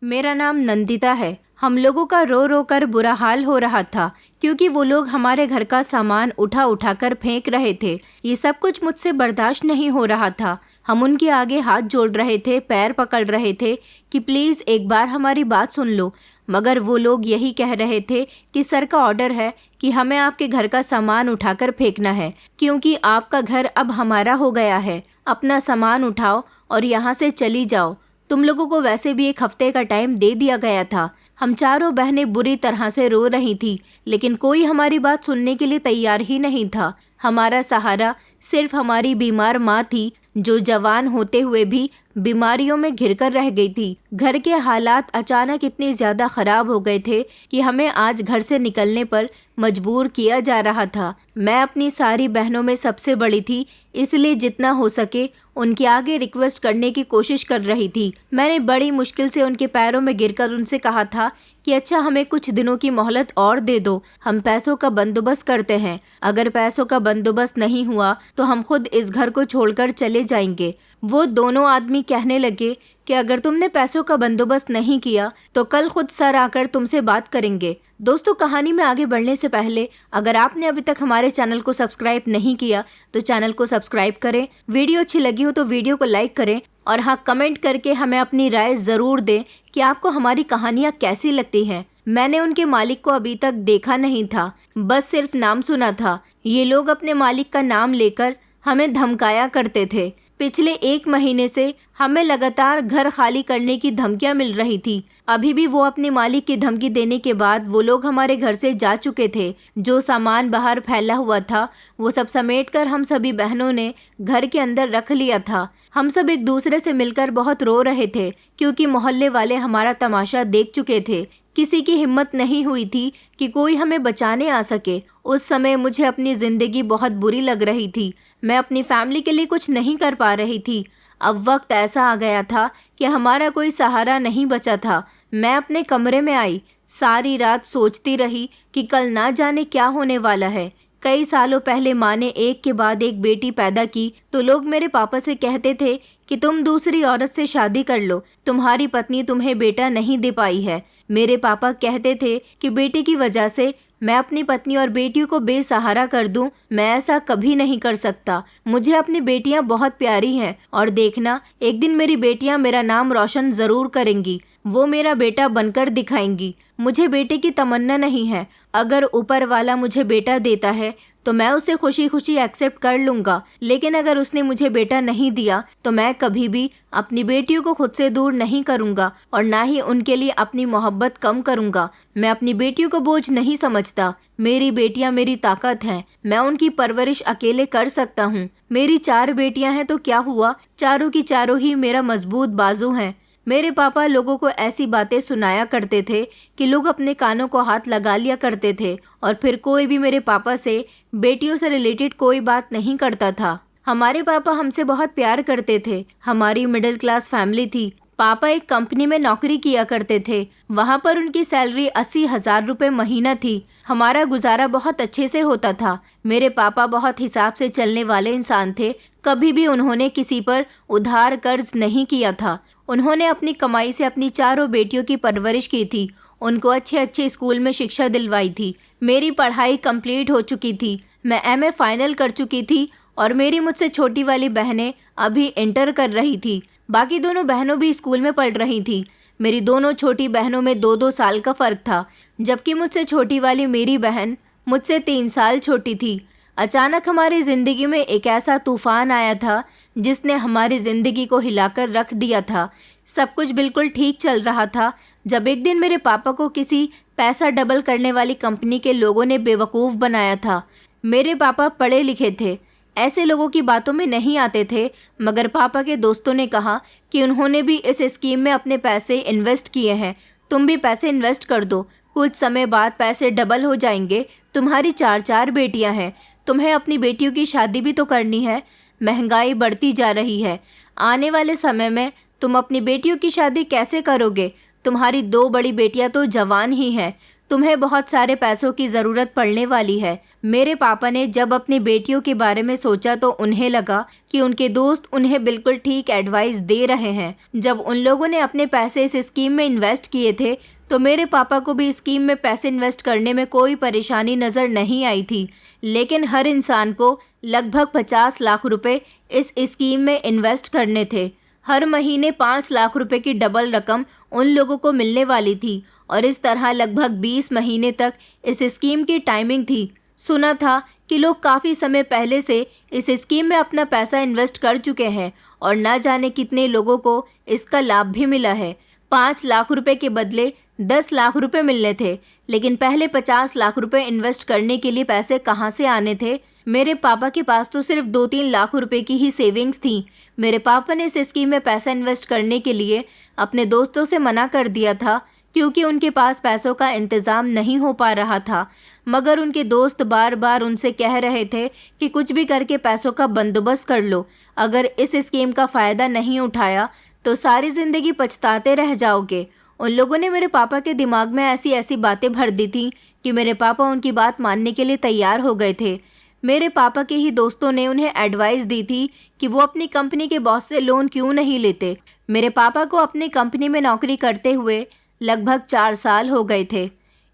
मेरा नाम नंदिता है। हम लोगों का रो रो कर बुरा हाल हो रहा था क्योंकि वो लोग हमारे घर का सामान उठा उठा कर फेंक रहे थे। ये सब कुछ मुझसे बर्दाश्त नहीं हो रहा था। हम उनके आगे हाथ जोड़ रहे थे, पैर पकड़ रहे थे कि प्लीज़ एक बार हमारी बात सुन लो, मगर वो लोग यही कह रहे थे कि सर का ऑर्डर है कि हमें आपके घर का सामान उठाकर फेंकना है क्योंकि आपका घर अब हमारा हो गया है। अपना सामान उठाओ और यहाँ से चली जाओ। तुम लोगों को वैसे भी एक हफ्ते का टाइम दे दिया गया था। हम चारों बहनें बुरी तरह से रो रही थी, लेकिन कोई हमारी बात सुनने के लिए तैयार ही नहीं था। हमारा सहारा सिर्फ हमारी बीमार माँ थी, जो जवान होते हुए भी बीमारियों में घिरकर रह गई थी। घर के हालात अचानक इतने ज़्यादा ख़राब हो गए थे कि हमें आज घर से निकलने पर मजबूर किया जा रहा था। मैं अपनी सारी बहनों में सबसे बड़ी थी, इसलिए जितना हो सके उनके आगे रिक्वेस्ट करने की कोशिश कर रही थी। मैंने बड़ी मुश्किल से उनके पैरों में गिरकर उनसे कहा था कि अच्छा, हमें कुछ दिनों की मोहलत और दे दो, हम पैसों का बंदोबस्त करते हैं। अगर पैसों का बंदोबस्त नहीं हुआ तो हम खुद इस घर को छोड़कर चले जाएंगे। वो दोनों आदमी कहने लगे कि अगर तुमने पैसों का बंदोबस्त नहीं किया तो कल खुद सर आकर तुमसे बात करेंगे। दोस्तों, कहानी में आगे बढ़ने से पहले अगर आपने अभी तक हमारे चैनल को सब्सक्राइब नहीं किया तो चैनल को सब्सक्राइब करें। वीडियो अच्छी लगी हो तो वीडियो को लाइक करें और हाँ, कमेंट करके हमें अपनी राय ज़रूर दें कि आपको हमारी कहानियाँ कैसी लगती हैं। मैंने उनके मालिक को अभी तक देखा नहीं था, बस सिर्फ नाम सुना था। ये लोग अपने मालिक का नाम लेकर हमें धमकाया करते थे। पिछले 1 महीने से हमें लगातार घर खाली करने की धमकियां मिल रही थी। अभी भी वो अपने मालिक की धमकी देने के बाद वो लोग हमारे घर से जा चुके थे। जो सामान बाहर फैला हुआ था वो सब समेटकर हम सभी बहनों ने घर के अंदर रख लिया था। हम सब एक दूसरे से मिलकर बहुत रो रहे थे क्योंकि मोहल्ले वाले हमारा तमाशा देख चुके थे। किसी की हिम्मत नहीं हुई थी कि कोई हमें बचाने आ सके। उस समय मुझे अपनी ज़िंदगी बहुत बुरी लग रही थी। मैं अपनी फैमिली के लिए कुछ नहीं कर पा रही थी। अब वक्त ऐसा आ गया था कि हमारा कोई सहारा नहीं बचा था। मैं अपने कमरे में आई, सारी रात सोचती रही कि कल ना जाने क्या होने वाला है। कई सालों पहले माँ ने एक के बाद एक बेटी पैदा की तो लोग मेरे पापा से कहते थे कि तुम दूसरी औरत से शादी कर लो, तुम्हारी पत्नी तुम्हें बेटा नहीं दे पाई है। मेरे पापा कहते थे कि बेटी की वजह से मैं अपनी पत्नी और बेटियों को बेसहारा कर दूं। मैं ऐसा कभी नहीं कर सकता। मुझे अपनी बेटियां बहुत प्यारी हैं और देखना, एक दिन मेरी बेटियां मेरा नाम रोशन ज़रूर करेंगी। वो मेरा बेटा बनकर दिखाएंगी। मुझे बेटे की तमन्ना नहीं है। अगर ऊपर वाला मुझे बेटा देता है तो मैं उसे खुशी खुशी एक्सेप्ट कर लूँगा, लेकिन अगर उसने मुझे बेटा नहीं दिया तो मैं कभी भी अपनी बेटियों को खुद से दूर नहीं करूँगा और ना ही उनके लिए अपनी मोहब्बत कम करूँगा। मैं अपनी बेटियों को बोझ नहीं समझता। मेरी बेटियाँ मेरी ताकत हैं। मैं उनकी परवरिश अकेले कर सकता हूँ। मेरी 4 बेटियाँ हैं तो क्या हुआ, चारों की चारों ही मेरा मजबूत बाजू हैं। मेरे पापा लोगों को ऐसी बातें सुनाया करते थे कि लोग अपने कानों को हाथ लगा लिया करते थे और फिर कोई भी मेरे पापा से बेटियों से रिलेटेड कोई बात नहीं करता था। हमारे पापा हमसे बहुत प्यार करते थे। हमारी मिडिल क्लास फैमिली थी। पापा एक कंपनी में नौकरी किया करते थे। वहाँ पर उनकी सैलरी 80,000 रुपये महीना थी। हमारा गुजारा बहुत अच्छे से होता था। मेरे पापा बहुत हिसाब से चलने वाले इंसान थे। कभी भी उन्होंने किसी पर उधार कर्ज नहीं किया था। उन्होंने अपनी कमाई से अपनी चारों बेटियों की परवरिश की थी। उनको अच्छे अच्छे स्कूल में शिक्षा दिलवाई थी। मेरी पढ़ाई कंप्लीट हो चुकी थी। मैं एमए फाइनल कर चुकी थी और मेरी मुझसे छोटी वाली बहनें अभी इंटर कर रही थी। बाकी दोनों बहनों भी स्कूल में पढ़ रही थी। मेरी दोनों छोटी बहनों में 2-2 साल का फ़र्क था, जबकि मुझसे छोटी वाली मेरी बहन मुझसे 3 साल छोटी थी। अचानक हमारी ज़िंदगी में एक ऐसा तूफ़ान आया था जिसने हमारी ज़िंदगी को हिलाकर रख दिया था। सब कुछ बिल्कुल ठीक चल रहा था जब एक दिन मेरे पापा को किसी पैसा डबल करने वाली कंपनी के लोगों ने बेवकूफ़ बनाया था। मेरे पापा पढ़े लिखे थे, ऐसे लोगों की बातों में नहीं आते थे, मगर पापा के दोस्तों ने कहा कि उन्होंने भी इस स्कीम में अपने पैसे इन्वेस्ट किए हैं, तुम भी पैसे इन्वेस्ट कर दो, कुछ समय बाद पैसे डबल हो जाएंगे। तुम्हारी 4-4 बेटियां हैं, तुम्हें अपनी बेटियों की शादी भी तो करनी है। महंगाई बढ़ती जा रही है, आने वाले समय में तुम अपनी बेटियों की शादी कैसे करोगे? तुम्हारी 2 बड़ी बेटियां तो जवान ही हैं, तुम्हें बहुत सारे पैसों की ज़रूरत पड़ने वाली है। मेरे पापा ने जब अपनी बेटियों के बारे में सोचा तो उन्हें लगा कि उनके दोस्त उन्हें बिल्कुल ठीक एडवाइस दे रहे हैं। जब उन लोगों ने अपने पैसे इस स्कीम में इन्वेस्ट किए थे तो मेरे पापा को भी स्कीम में पैसे इन्वेस्ट करने में कोई परेशानी नज़र नहीं आई थी। लेकिन हर इंसान को लगभग 50 लाख रुपए इस स्कीम में इन्वेस्ट करने थे। हर महीने 5 लाख रुपए की डबल रकम उन लोगों को मिलने वाली थी और इस तरह लगभग 20 महीने तक इस स्कीम की टाइमिंग थी। सुना था कि लोग काफ़ी समय पहले से इस स्कीम में अपना पैसा इन्वेस्ट कर चुके हैं और ना जाने कितने लोगों को इसका लाभ भी मिला है। 5 लाख रुपए के बदले 10 लाख रुपए मिलने थे, लेकिन पहले 50 लाख रुपए इन्वेस्ट करने के लिए पैसे कहाँ से आने थे? मेरे पापा के पास तो सिर्फ 2-3 लाख रुपए की ही सेविंग्स थी। मेरे पापा ने इस स्कीम में पैसा इन्वेस्ट करने के लिए अपने दोस्तों से मना कर दिया था क्योंकि उनके पास पैसों का इंतज़ाम नहीं हो पा रहा था। मगर उनके दोस्त बार बार उनसे कह रहे थे कि कुछ भी करके पैसों का बंदोबस्त कर लो, अगर इस स्कीम का फ़ायदा नहीं उठाया तो सारी ज़िंदगी पछताते रह जाओगे। उन लोगों ने मेरे पापा के दिमाग में ऐसी ऐसी बातें भर दी थी कि मेरे पापा उनकी बात मानने के लिए तैयार हो गए थे। मेरे पापा के ही दोस्तों ने उन्हें एडवाइस दी थी कि वो अपनी कंपनी के बॉस से लोन क्यों नहीं लेते। मेरे पापा को अपनी कंपनी में नौकरी करते हुए लगभग 4 साल हो गए थे,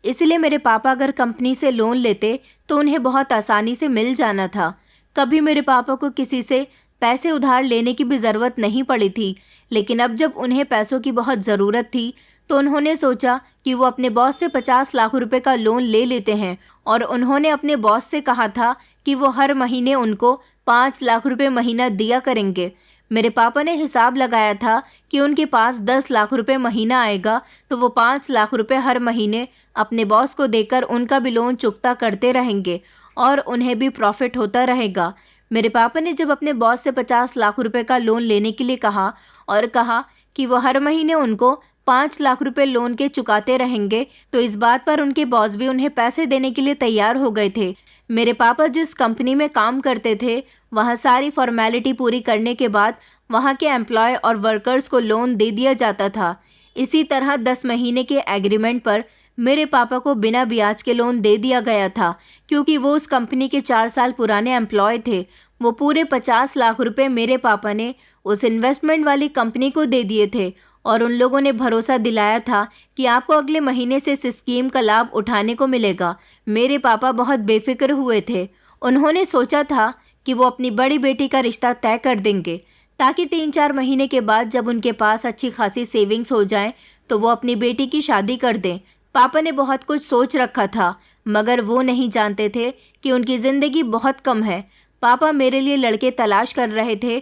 इसलिए मेरे पापा अगर कंपनी से लोन लेते तो उन्हें बहुत आसानी से मिल जाना था। कभी मेरे पापा को किसी से पैसे उधार लेने की भी ज़रूरत नहीं पड़ी थी, लेकिन अब जब उन्हें पैसों की बहुत ज़रूरत थी तो उन्होंने सोचा कि वो अपने बॉस से 50 लाख रुपए का लोन ले लेते हैं और उन्होंने अपने बॉस से कहा था कि वो हर महीने उनको 5 लाख रुपए महीना दिया करेंगे। मेरे पापा ने हिसाब लगाया था कि उनके पास 10 लाख रुपए महीना आएगा तो वो 5 लाख रुपए हर महीने अपने बॉस को देकर उनका भी लोन चुकता करते रहेंगे और उन्हें भी प्रॉफिट होता रहेगा। मेरे पापा ने जब अपने बॉस से 50 लाख रुपए का लोन लेने के लिए कहा और कहा कि वो हर महीने उनको 5 लाख रुपए लोन के चुकाते रहेंगे तो इस बात पर उनके बॉस भी उन्हें पैसे देने के लिए तैयार हो गए थे। मेरे पापा जिस कंपनी में काम करते थे वहाँ सारी फॉर्मेलिटी पूरी करने के बाद वहाँ के एम्प्लॉय और वर्कर्स को लोन दे दिया जाता था। इसी तरह 10 महीने के एग्रीमेंट पर मेरे पापा को बिना ब्याज के लोन दे दिया गया था क्योंकि वो उस कंपनी के 4 साल पुराने एम्प्लॉय थे। वो पूरे 50 लाख रुपए मेरे पापा ने उस इन्वेस्टमेंट वाली कंपनी को दे दिए थे और उन लोगों ने भरोसा दिलाया था कि आपको अगले महीने से इस स्कीम का लाभ उठाने को मिलेगा। मेरे पापा बहुत बेफिक्र हुए थे। उन्होंने सोचा था कि वो अपनी बड़ी बेटी का रिश्ता तय कर देंगे ताकि 3-4 महीने के बाद जब उनके पास अच्छी खासी सेविंग्स हो जाएं तो वो अपनी बेटी की शादी कर दें। पापा ने बहुत कुछ सोच रखा था मगर वो नहीं जानते थे कि उनकी ज़िंदगी बहुत कम है। पापा मेरे लिए लड़के तलाश कर रहे थे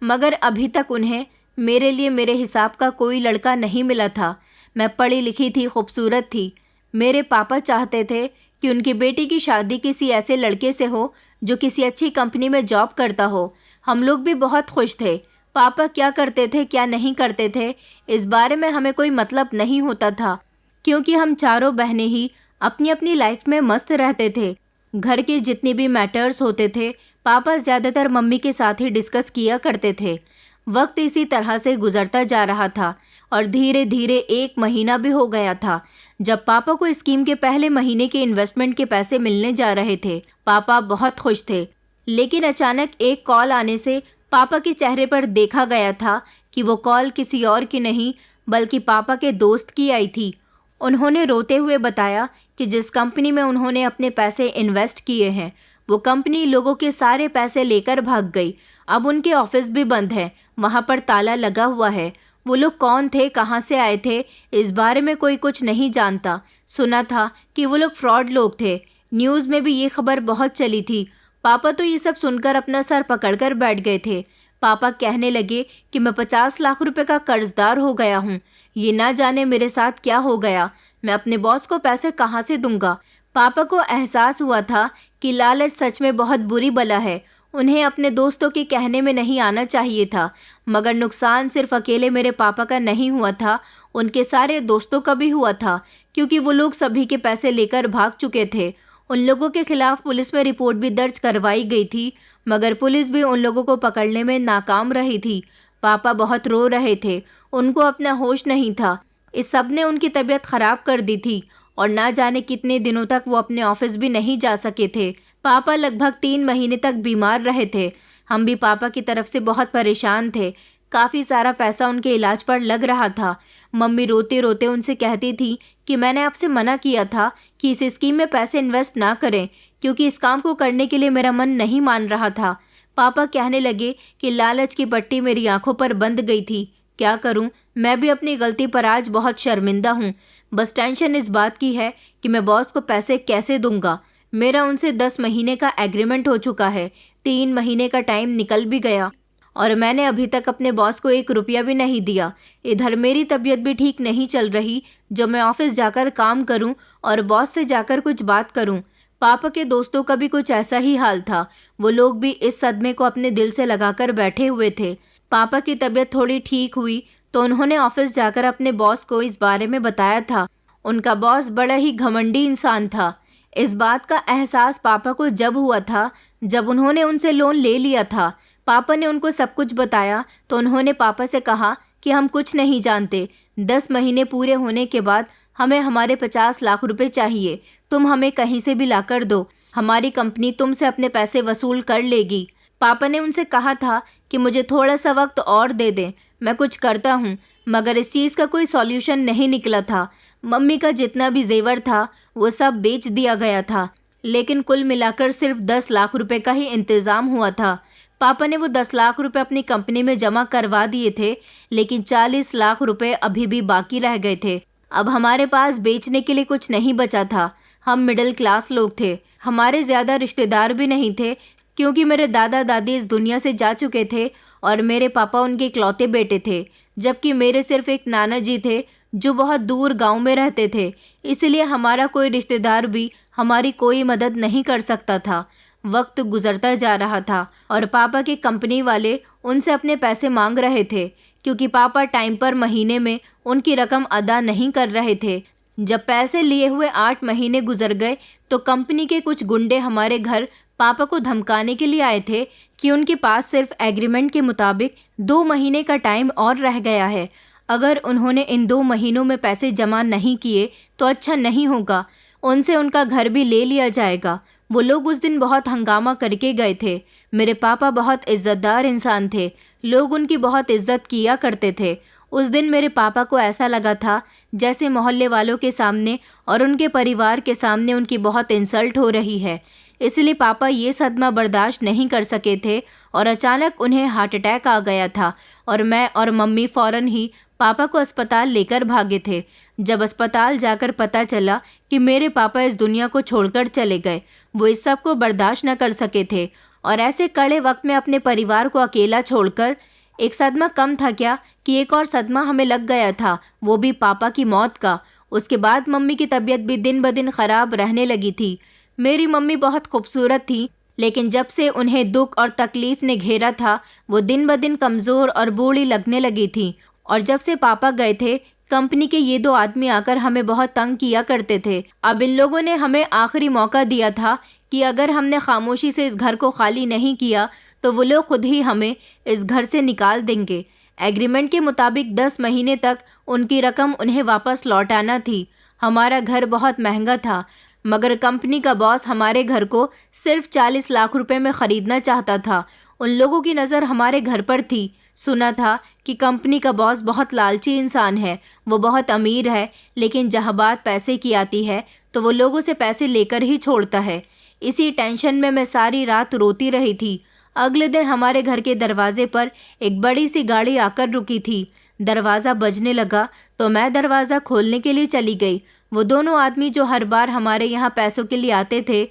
मगर अभी तक उन्हें मेरे लिए मेरे हिसाब का कोई लड़का नहीं मिला था। मैं पढ़ी लिखी थी, खूबसूरत थी। मेरे पापा चाहते थे कि उनकी बेटी की शादी किसी ऐसे लड़के से हो जो किसी अच्छी कंपनी में जॉब करता हो। हम लोग भी बहुत खुश थे। पापा क्या करते थे क्या नहीं करते थे इस बारे में हमें कोई मतलब नहीं होता था क्योंकि हम चारों बहनें ही अपनी अपनी लाइफ में मस्त रहते थे। घर के जितने भी मैटर्स होते थे पापा ज़्यादातर मम्मी के साथ ही डिस्कस किया करते थे। वक्त इसी तरह से गुजरता जा रहा था और धीरे धीरे 1 महीना भी हो गया था जब पापा को स्कीम के पहले महीने के इन्वेस्टमेंट के पैसे मिलने जा रहे थे। पापा बहुत खुश थे, लेकिन अचानक एक कॉल आने से पापा के चेहरे पर देखा गया था कि वो कॉल किसी और की नहीं बल्कि पापा के दोस्त की आई थी। उन्होंने रोते हुए बताया कि जिस कंपनी में उन्होंने अपने पैसे इन्वेस्ट किए हैं वो कंपनी लोगों के सारे पैसे लेकर भाग गई। अब उनके ऑफिस भी बंद है, वहाँ पर ताला लगा हुआ है। वो लोग कौन थे, कहाँ से आए थे, इस बारे में कोई कुछ नहीं जानता। सुना था कि वो लोग फ्रॉड लोग थे। न्यूज़ में भी ये खबर बहुत चली थी। पापा तो ये सब सुनकर अपना सर पकड़कर बैठ गए थे। पापा कहने लगे कि मैं 50 लाख रुपए का कर्जदार हो गया हूँ। ये ना जाने मेरे साथ क्या हो गया। मैं अपने बॉस को पैसे कहाँ से दूंगा। पापा को एहसास हुआ था कि लालच सच में बहुत बुरी बला है। उन्हें अपने दोस्तों के कहने में नहीं आना चाहिए था, मगर नुकसान सिर्फ अकेले मेरे पापा का नहीं हुआ था, उनके सारे दोस्तों का भी हुआ था क्योंकि वो लोग सभी के पैसे लेकर भाग चुके थे। उन लोगों के खिलाफ पुलिस में रिपोर्ट भी दर्ज करवाई गई थी, मगर पुलिस भी उन लोगों को पकड़ने में नाकाम रही थी। पापा बहुत रो रहे थे, उनको अपना होश नहीं था। इस सब ने उनकी तबीयत खराब कर दी थी और ना जाने कितने दिनों तक वो अपने ऑफिस भी नहीं जा सके थे। पापा लगभग 3 महीने तक बीमार रहे थे। हम भी पापा की तरफ से बहुत परेशान थे। काफ़ी सारा पैसा उनके इलाज पर लग रहा था। मम्मी रोते रोते उनसे कहती थी कि मैंने आपसे मना किया था कि इस स्कीम में पैसे इन्वेस्ट ना करें, क्योंकि इस काम को करने के लिए मेरा मन नहीं मान रहा था। पापा कहने लगे कि लालच की पट्टी मेरी आंखों पर बंध गई थी। क्या करूं, मैं भी अपनी गलती पर आज बहुत शर्मिंदा हूं। बस टेंशन इस बात की है कि मैं बॉस को पैसे कैसे दूंगा। मेरा उनसे 10 महीने का एग्रीमेंट हो चुका है। 3 महीने का टाइम निकल भी गया और मैंने अभी तक अपने बॉस को 1 रुपया भी नहीं दिया। इधर मेरी तबीयत भी ठीक नहीं चल रही जो मैं ऑफिस जाकर काम करूं और बॉस से जाकर कुछ बात करूं। पापा के दोस्तों का भी कुछ ऐसा ही हाल था। वो लोग भी इस सदमे को अपने दिल से लगाकर बैठे हुए थे। पापा की तबीयत थोड़ी ठीक हुई तो उन्होंने ऑफिस जाकर अपने बॉस को इस बारे में बताया था। उनका बॉस बड़ा ही घमंडी इंसान था। इस बात का एहसास पापा को जब हुआ था जब उन्होंने उनसे लोन ले लिया था। पापा ने उनको सब कुछ बताया तो उन्होंने पापा से कहा कि हम कुछ नहीं जानते। 10 महीने पूरे होने के बाद हमें हमारे 50 लाख रुपए चाहिए। तुम हमें कहीं से भी लाकर दो, हमारी कंपनी तुमसे अपने पैसे वसूल कर लेगी। पापा ने उनसे कहा था कि मुझे थोड़ा सा वक्त और दे दें, मैं कुछ करता हूँ, मगर इस चीज़ का कोई सॉल्यूशन नहीं निकला था। मम्मी का जितना भी जेवर था वो सब बेच दिया गया था, लेकिन कुल मिलाकर सिर्फ 10 लाख रुपए का ही इंतज़ाम हुआ था। पापा ने वो 10 लाख रुपए अपनी कंपनी में जमा करवा दिए थे, लेकिन 40 लाख रुपए अभी भी बाकी रह गए थे। अब हमारे पास बेचने के लिए कुछ नहीं बचा था। हम मिडिल क्लास लोग थे, हमारे ज़्यादा रिश्तेदार भी नहीं थे, क्योंकि मेरे दादा दादी इस दुनिया से जा चुके थे और मेरे पापा उनके इकलौते बेटे थे, जबकि मेरे सिर्फ एक नाना जी थे जो बहुत दूर गांव में रहते थे। इसलिए हमारा कोई रिश्तेदार भी हमारी कोई मदद नहीं कर सकता था। वक्त गुजरता जा रहा था और पापा के कंपनी वाले उनसे अपने पैसे मांग रहे थे, क्योंकि पापा टाइम पर महीने में उनकी रकम अदा नहीं कर रहे थे। जब पैसे लिए हुए 8 महीने गुजर गए तो कंपनी के कुछ गुंडे हमारे घर पापा को धमकाने के लिए आए थे कि उनके पास सिर्फ एग्रीमेंट के मुताबिक 2 महीने का टाइम और रह गया है। अगर उन्होंने इन 2 महीनों में पैसे जमा नहीं किए तो अच्छा नहीं होगा, उनसे उनका घर भी ले लिया जाएगा। वो लोग उस दिन बहुत हंगामा करके गए थे। मेरे पापा बहुत इज्जतदार इंसान थे, लोग उनकी बहुत इज्जत किया करते थे। उस दिन मेरे पापा को ऐसा लगा था जैसे मोहल्ले वालों के सामने और उनके परिवार के सामने उनकी बहुत इंसल्ट हो रही है। इसलिए पापा ये सदमा बर्दाश्त नहीं कर सके थे और अचानक उन्हें हार्ट अटैक आ गया था और मैं और मम्मी फ़ौरन ही पापा को अस्पताल लेकर भागे थे। जब अस्पताल जाकर पता चला कि मेरे पापा इस दुनिया को छोड़कर चले गए, वो इस सब को बर्दाश्त न कर सके थे और ऐसे कड़े वक्त में अपने परिवार को अकेला छोड़कर, एक सदमा कम था क्या कि एक और सदमा हमें लग गया था, वो भी पापा की मौत का। उसके बाद मम्मी की तबीयत भी दिन ब दिन ख़राब रहने लगी थी। मेरी मम्मी बहुत खूबसूरत थी, लेकिन जब से उन्हें दुख और तकलीफ़ ने घेरा था वो दिन ब दिन कमज़ोर और बूढ़ी लगने लगी थी। और जब से पापा गए थे, कंपनी के ये 2 आदमी आकर हमें बहुत तंग किया करते थे। अब इन लोगों ने हमें आखिरी मौका दिया था कि अगर हमने खामोशी से इस घर को खाली नहीं किया तो वो लोग खुद ही हमें इस घर से निकाल देंगे। एग्रीमेंट के मुताबिक 10 महीने तक उनकी रकम उन्हें वापस लौटाना थी। हमारा घर बहुत महंगा था, मगर कंपनी का बॉस हमारे घर को सिर्फ 40 लाख रुपए में ख़रीदना चाहता था। उन लोगों की नज़र हमारे घर पर थी। सुना था कि कंपनी का बॉस बहुत लालची इंसान है, वो बहुत अमीर है, लेकिन जहाँ बात पैसे की आती है तो वो लोगों से पैसे लेकर ही छोड़ता है। इसी टेंशन में मैं सारी रात रोती रही थी। अगले दिन हमारे घर के दरवाजे पर एक बड़ी सी गाड़ी आकर रुकी थी। दरवाज़ा बजने लगा तो मैं दरवाज़ा खोलने के लिए चली गई। वो दोनों आदमी जो हर बार हमारे यहाँ पैसों के लिए आते थे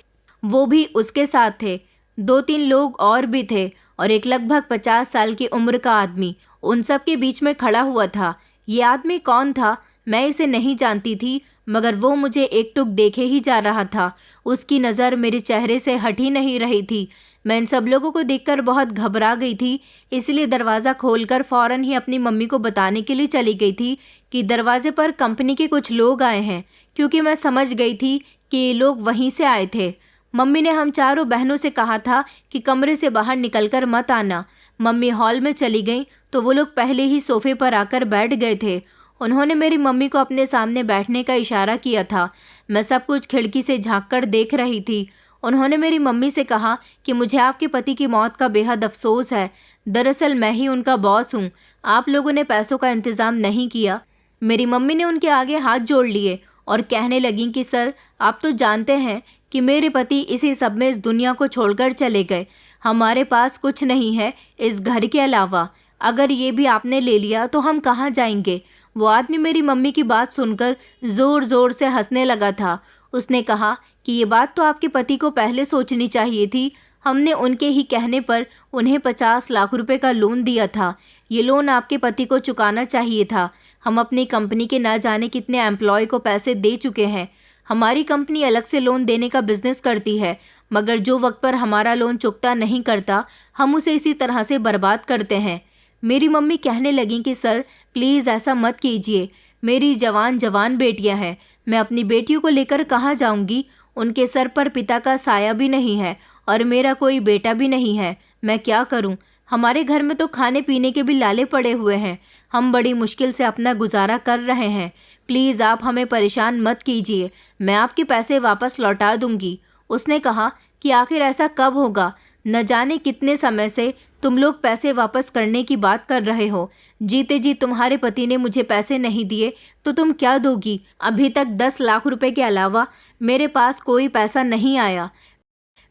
वो भी उसके साथ थे। 2-3 लोग और भी थे और एक लगभग 50 साल की उम्र का आदमी उन सब के बीच में खड़ा हुआ था। ये आदमी कौन था मैं इसे नहीं जानती थी, मगर वो मुझे एकटुक देखे ही जा रहा था। उसकी नज़र मेरे चेहरे से हट ही नहीं रही थी। मैं इन सब लोगों को देखकर बहुत घबरा गई थी, इसलिए दरवाज़ा खोलकर फ़ौरन ही अपनी मम्मी को बताने के लिए चली गई थी कि दरवाजे पर कंपनी के कुछ लोग आए हैं, क्योंकि मैं समझ गई थी कि ये लोग वहीं से आए थे। मम्मी ने हम चारों बहनों से कहा था कि कमरे से बाहर निकलकर मत आना। मम्मी हॉल में चली गई तो वो लोग पहले ही सोफे पर आकर बैठ गए थे। उन्होंने मेरी मम्मी को अपने सामने बैठने का इशारा किया था। मैं सब कुछ खिड़की से झांक कर देख रही थी। उन्होंने मेरी मम्मी से कहा कि मुझे आपके पति की मौत का बेहद अफसोस है। दरअसल मैं ही उनका बॉस हूँ। आप लोगों ने पैसों का इंतज़ाम नहीं किया। मेरी मम्मी ने उनके आगे हाथ जोड़ लिए और कहने लगी कि सर, आप तो जानते हैं कि मेरे पति इसी सब में इस दुनिया को छोड़कर चले गए। हमारे पास कुछ नहीं है इस घर के अलावा। अगर ये भी आपने ले लिया तो हम कहाँ जाएंगे। वो आदमी मेरी मम्मी की बात सुनकर ज़ोर ज़ोर से हंसने लगा था। उसने कहा कि ये बात तो आपके पति को पहले सोचनी चाहिए थी। हमने उनके ही कहने पर उन्हें 50 लाख रुपए का लोन दिया था। ये लोन आपके पति को चुकाना चाहिए था। हम अपनी कंपनी के ना जाने कितने एम्प्लॉय को पैसे दे चुके हैं। हमारी कंपनी अलग से लोन देने का बिजनेस करती है, मगर जो वक्त पर हमारा लोन चुकता नहीं करता, हम उसे इसी तरह से बर्बाद करते हैं। मेरी मम्मी कहने लगी कि सर प्लीज़ ऐसा मत कीजिए। मेरी जवान जवान बेटियां हैं। मैं अपनी बेटियों को लेकर कहाँ जाऊंगी। उनके सर पर पिता का साया भी नहीं है और मेरा कोई बेटा भी नहीं है। मैं क्या करूं? हमारे घर में तो खाने पीने के भी लाले पड़े हुए हैं। हम बड़ी मुश्किल से अपना गुजारा कर रहे हैं। प्लीज़ आप हमें परेशान मत कीजिए। मैं आपके पैसे वापस लौटा दूंगी। उसने कहा कि आखिर ऐसा कब होगा? न जाने कितने समय से तुम लोग पैसे वापस करने की बात कर रहे हो। जीते जी तुम्हारे पति ने मुझे पैसे नहीं दिए तो तुम क्या दोगी? अभी तक 10 लाख रुपए के अलावा मेरे पास कोई पैसा नहीं आया।